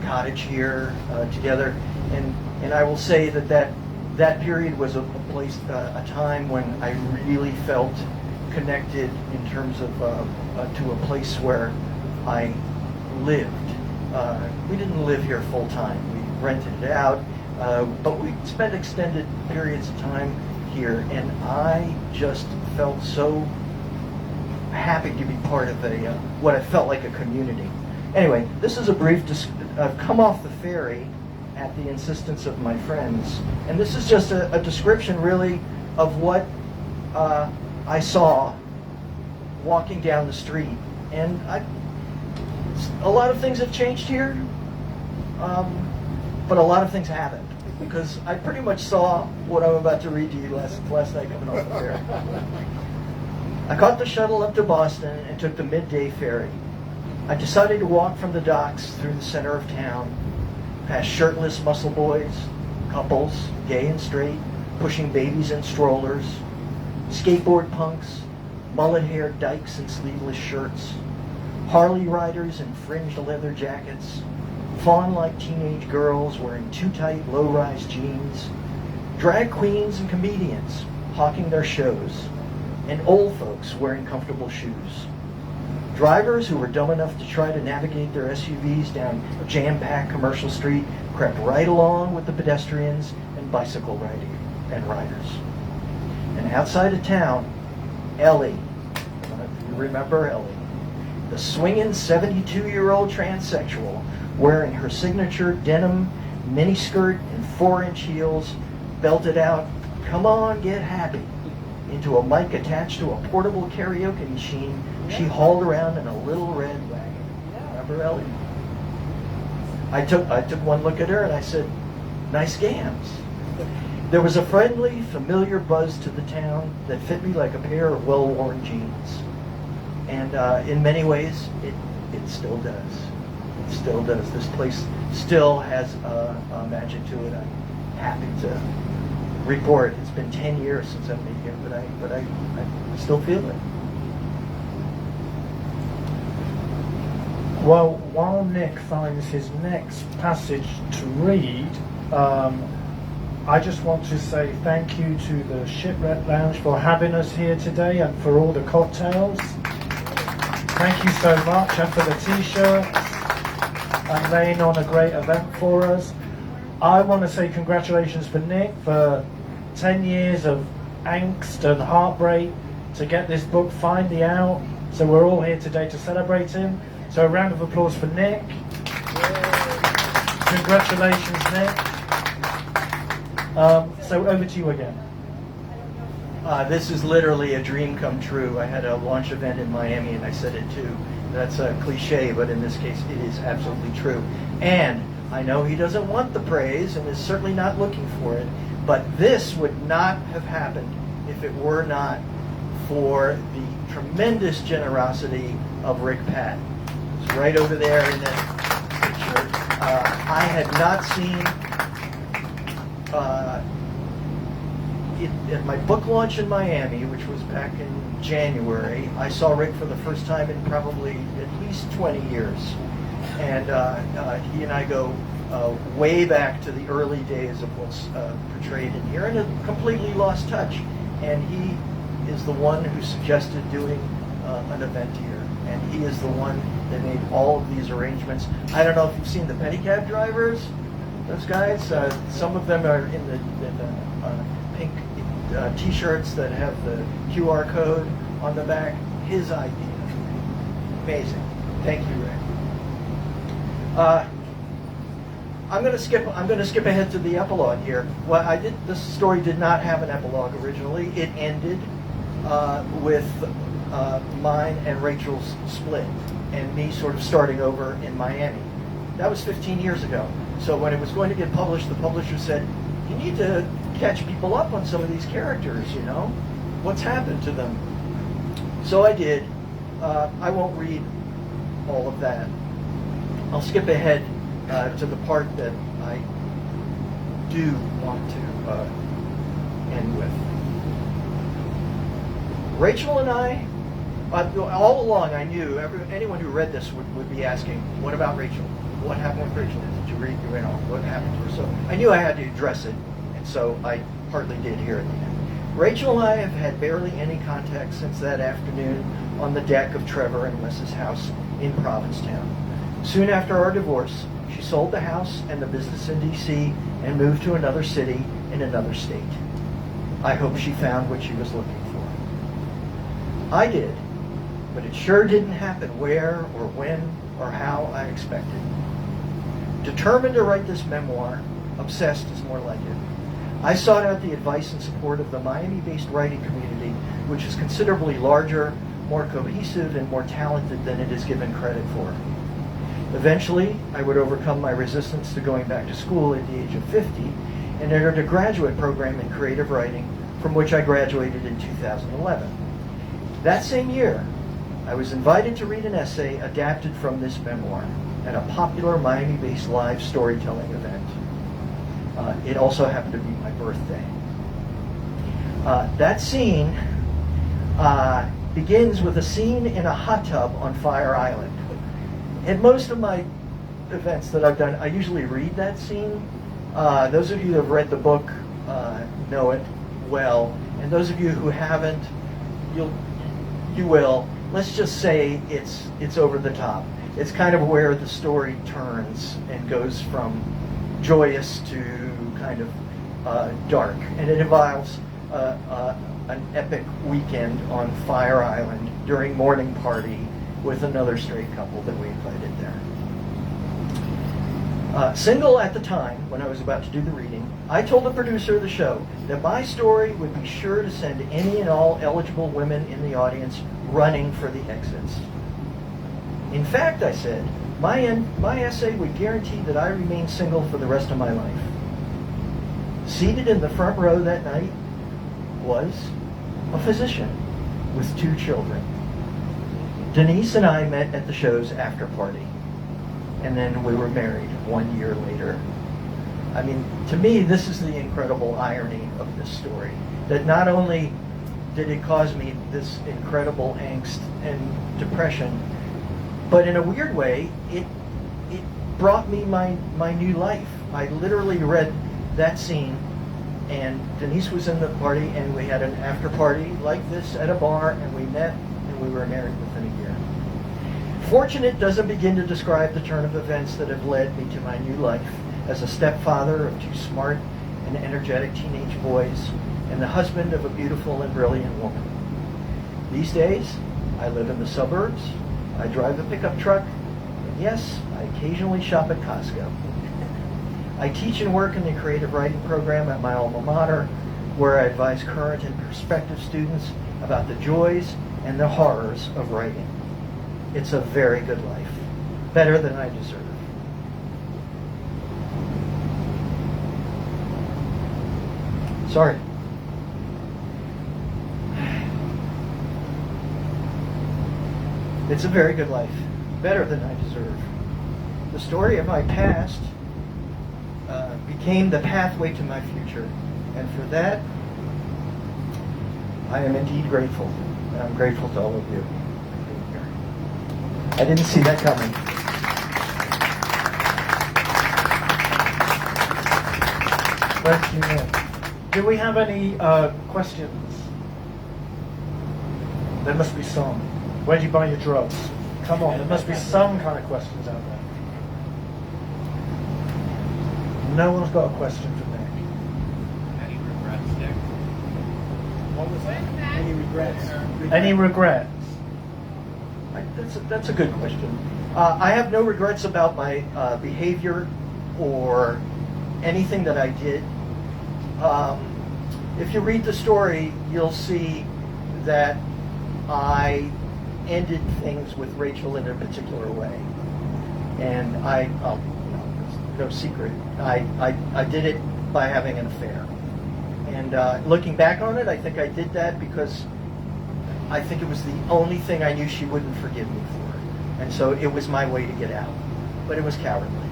cottage here together, and I will say that period was a place, a time when I really felt connected in terms of to a place where I lived. We didn't live here full time. We rented it out, but we spent extended periods of time here, and I just felt so happy to be part of what I felt like a community. Anyway, this is a brief. I've come off the ferry at the insistence of my friends, and this is just a description, really, of what I saw walking down the street, and a lot of things have changed here, but a lot of things haven't, because I pretty much saw what I'm about to read to you last night coming off the ferry. I caught the shuttle up to Boston and took the midday ferry. I decided to walk from the docks through the center of town, past shirtless muscle boys, couples, gay and straight, pushing babies in strollers, skateboard punks, mullet-haired dykes in sleeveless shirts, Harley riders in fringed leather jackets, fawn-like teenage girls wearing too tight low-rise jeans, drag queens and comedians hawking their shows, and old folks wearing comfortable shoes. Drivers who were dumb enough to try to navigate their SUVs down jam-packed commercial street crept right along with the pedestrians and bicycle riding and riders. And outside of town, Ellie, you remember Ellie, the swinging 72-year-old transsexual wearing her signature denim miniskirt and 4-inch heels, belted out, "Come on, get happy," into a mic attached to a portable karaoke machine she hauled around in a little red wagon. Remember, Ellie? I took one look at her and I said, "Nice gams." There was a friendly, familiar buzz to the town that fit me like a pair of well-worn jeans. And in many ways, it still does. It still does. This place still has a magic to it. I'm happy to report. It's been 10 years since I've been here, but I still feel it. Well, while Nick finds his next passage to read, I just want to say thank you to the Shipwreck Lounge for having us here today and for all the cocktails. Thank you so much, and for the t-shirts and laying on a great event for us. I want to say congratulations for Nick for 10 years of angst and heartbreak to get this book finally out. So we're all here today to celebrate him. So a round of applause for Nick. Congratulations, Nick. So over to you again. This is literally a dream come true. I had a launch event in Miami, and I said it too. That's a cliche, but in this case, it is absolutely true. And I know he doesn't want the praise and is certainly not looking for it, but this would not have happened if it were not for the tremendous generosity of Rick Pat. It's right over there in that picture. I had not seen at my book launch in Miami, which was back in January. I saw Rick for the first time in probably at least 20 years. And he and I go way back to the early days of what's portrayed in here, and have completely lost touch. And he is the one who suggested doing an event here. And he is the one that made all of these arrangements. I don't know if you've seen the pedicab drivers, those guys. Some of them are in the pink t-shirts that have the QR code on the back. His idea. Amazing. Thank you, Rick. I'm going to skip ahead to the epilogue here. Well, this story did not have an epilogue originally. It ended with mine and Rachel's split and me sort of starting over in Miami. That was 15 years ago. So when it was going to get published, the publisher said, "You need to catch people up on some of these characters, you know? What's happened to them?" So I did. I won't read all of that. I'll skip ahead to the part that I do want to end with. Rachel and I, all along I knew, anyone who read this would be asking, what about Rachel? What happened with Rachel? Did you read, what happened to her? So I knew I had to address it, and so I partly did here at the end. Rachel and I have had barely any contact since that afternoon on the deck of Trevor and Les's house in Provincetown. Soon after our divorce, she sold the house and the business in D.C. and moved to another city in another state. I hope she found what she was looking for. I did, but it sure didn't happen where or when or how I expected. Determined to write this memoir, obsessed is more like it, I sought out the advice and support of the Miami-based writing community, which is considerably larger, more cohesive, and more talented than it is given credit for. Eventually, I would overcome my resistance to going back to school at the age of 50 and entered a graduate program in creative writing, from which I graduated in 2011. That same year, I was invited to read an essay adapted from this memoir at a popular Miami-based live storytelling event. It also happened to be my birthday. That scene begins with a scene in a hot tub on Fire Island. In most of my events that I've done, I usually read that scene. Those of you who have read the book know it well, and those of you who haven't, you will. Let's just say it's over the top. It's kind of where the story turns and goes from joyous to kind of dark, and it involves an epic weekend on Fire Island during morning party with another straight couple that we invited there. Single at the time, when I was about to do the reading, I told the producer of the show that my story would be sure to send any and all eligible women in the audience running for the exits. In fact, I said, my essay would guarantee that I remain single for the rest of my life. Seated in the front row that night was a physician with 2 children. Denise and I met at the show's after party, and then we were married 1 year later. I mean, to me, this is the incredible irony of this story, that not only did it cause me this incredible angst and depression, but in a weird way, it brought me my new life. I literally read that scene, and Denise was in the party, and we had an after party like this at a bar, and we met, and we were married within a year. Fortunate doesn't begin to describe the turn of events that have led me to my new life as a stepfather of 2 smart and energetic teenage boys, and the husband of a beautiful and brilliant woman. These days, I live in the suburbs, I drive a pickup truck, and yes, I occasionally shop at Costco. I teach and work in the creative writing program at my alma mater, where I advise current and prospective students about the joys and the horrors of writing. It's a very good life, better than I deserve. Sorry. It's a very good life, better than I deserve. The story of my past became the pathway to my future, and for that, I am indeed grateful, and I'm grateful to all of you for being here. I didn't see that coming. Do we have any questions? There must be some. Where do you buy your drugs? Come on, there must be some kind of questions out there. No one's got a question for Nick. Any regrets, Nick? What was that? Any regrets? Any regrets? That's a good question. I have no regrets about my behavior or anything that I did. If you read the story, you'll see that I ended things with Rachel in a particular way, and no secret, I did it by having an affair. And looking back on it, I think I did that because I think it was the only thing I knew she wouldn't forgive me for, and so it was my way to get out. But it was cowardly.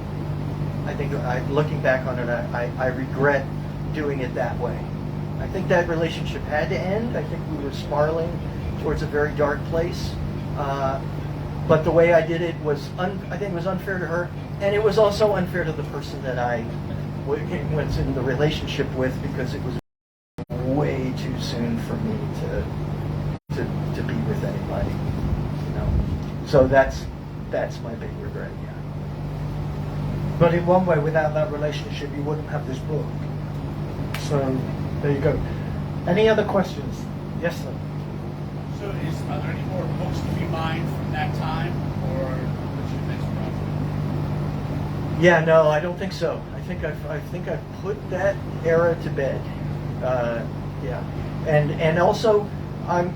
I think looking back on it, I regret doing it that way. I think that relationship had to end. I think we were spiraling towards a very dark place. But the way I did it was, I think it was unfair to her, and it was also unfair to the person that I was in the relationship with, because it was way too soon for me to be with anybody. You know, so that's my big regret. Yeah. But in one way, without that relationship, you wouldn't have this book. So there you go. Any other questions? Yes, sir. So are there any more books to be mined from that time, or what's your next project? Yeah, no, I don't think so. I think I've put that era to bed. Yeah, and also I'm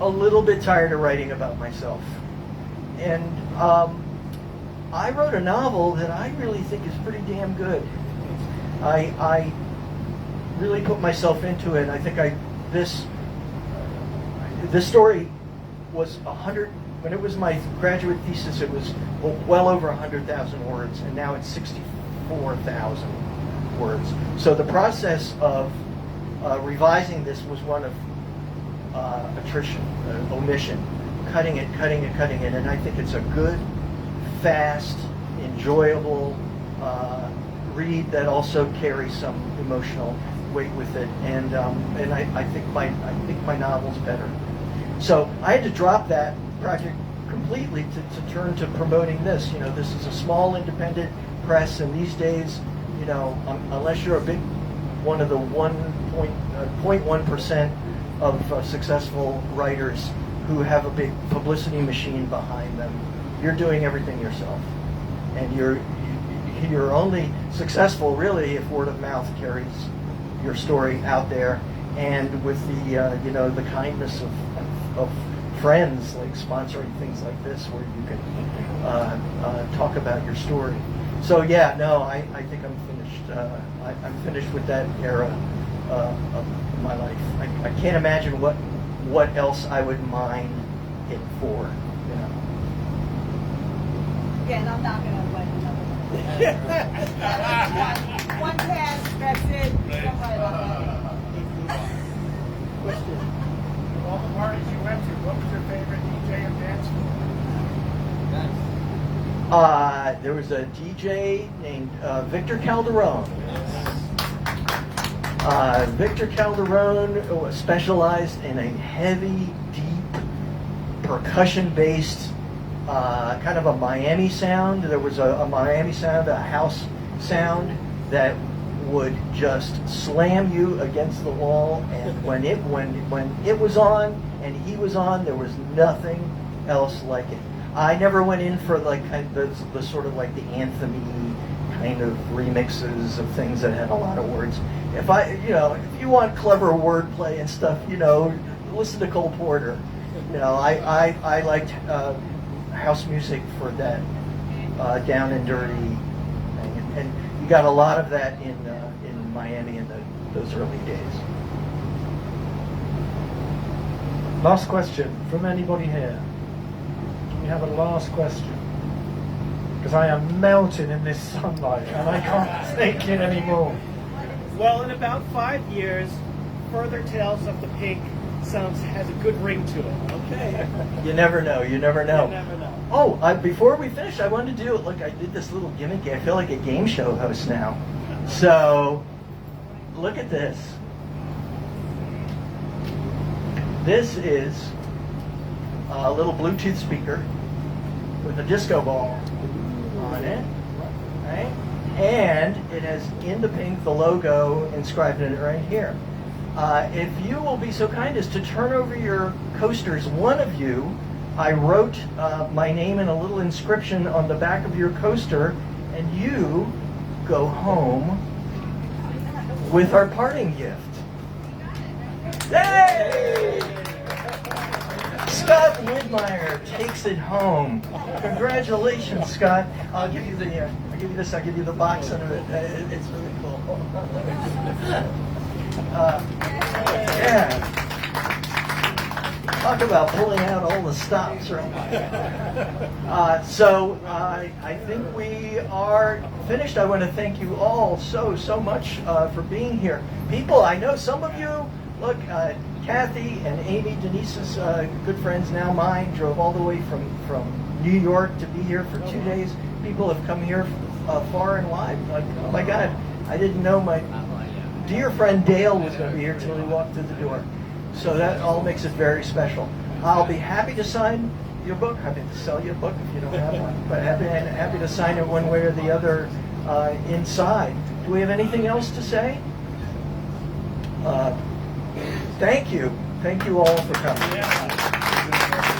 a little bit tired of writing about myself. And I wrote a novel that I really think is pretty damn good. I really put myself into it. I think this story was 100. When it was my graduate thesis, it was well over 100,000 words, and now it's 64,000 words. So the process of revising this was one of attrition, omission, cutting it, and I think it's a good, fast, enjoyable read that also carries some emotional weight with it, and I think my novel's better. So I had to drop that project completely to turn to promoting this. You know, this is a small independent press, and these days, you know, unless you're a big one of the 0.1% of successful writers who have a big publicity machine behind them, you're doing everything yourself, and you're only successful really if word of mouth carries your story out there, and with the the kindness of friends, like sponsoring things like this where you can talk about your story. So yeah, no, I think I'm finished. I'm finished with that era of my life. I can't imagine what else I would mine it for. Yeah, and I'm not going to wait another one. One pass, that's it. Don't worry about that. Question. Of all the parties you went to, what was your favorite DJ and dance floor? There was a DJ named Victor Calderone. Victor Calderone specialized in a heavy, deep, percussion-based kind of a Miami sound. There was a Miami sound, a house sound that would just slam you against the wall. And when it was on and he was on, there was nothing else like it. I never went in for like the sort of like the anthem-y kind of remixes of things that had a lot of words. If you want clever wordplay and stuff, listen to Cole Porter. I liked house music for that down and dirty thing. And you got a lot of that in Miami in those early days. Last question from anybody here. We have a last question. Because I am melting in this sunlight and I can't take it anymore. Well, in about 5 years, Further Tales of the Pink has a good ring to it. Okay. You never know. You never know. You never know. Oh, before we finish, I wanted to do, look, I did this little gimmick. I feel like a game show host now. So, look at this. This is a little Bluetooth speaker with a disco ball on it, right? And it has in the pink the logo inscribed in it right here. If you will be so kind as to turn over your coasters, one of you, I wrote my name in a little inscription on the back of your coaster, and you go home with our parting gift. Yay! Scott Widmeyer takes it home. Congratulations, Scott. I'll give you this. I'll give you the box under it. It's really cool. Yeah. Talk about pulling out all the stops, right? So I think we are finished. I want to thank you all so much for being here. People, I know some of you, look, Kathy and Amy, Denise's good friends, now mine, drove all the way from New York to be here for 2 days. People have come here far and wide. Like, oh my God, I didn't know my dear friend Dale was going to be here till he walked through the door. So that all makes it very special. I'll be happy to sign your book. Happy to sell you a book if you don't have one, but happy to sign it one way or the other inside. Do we have anything else to say? Thank you all for coming. Yeah.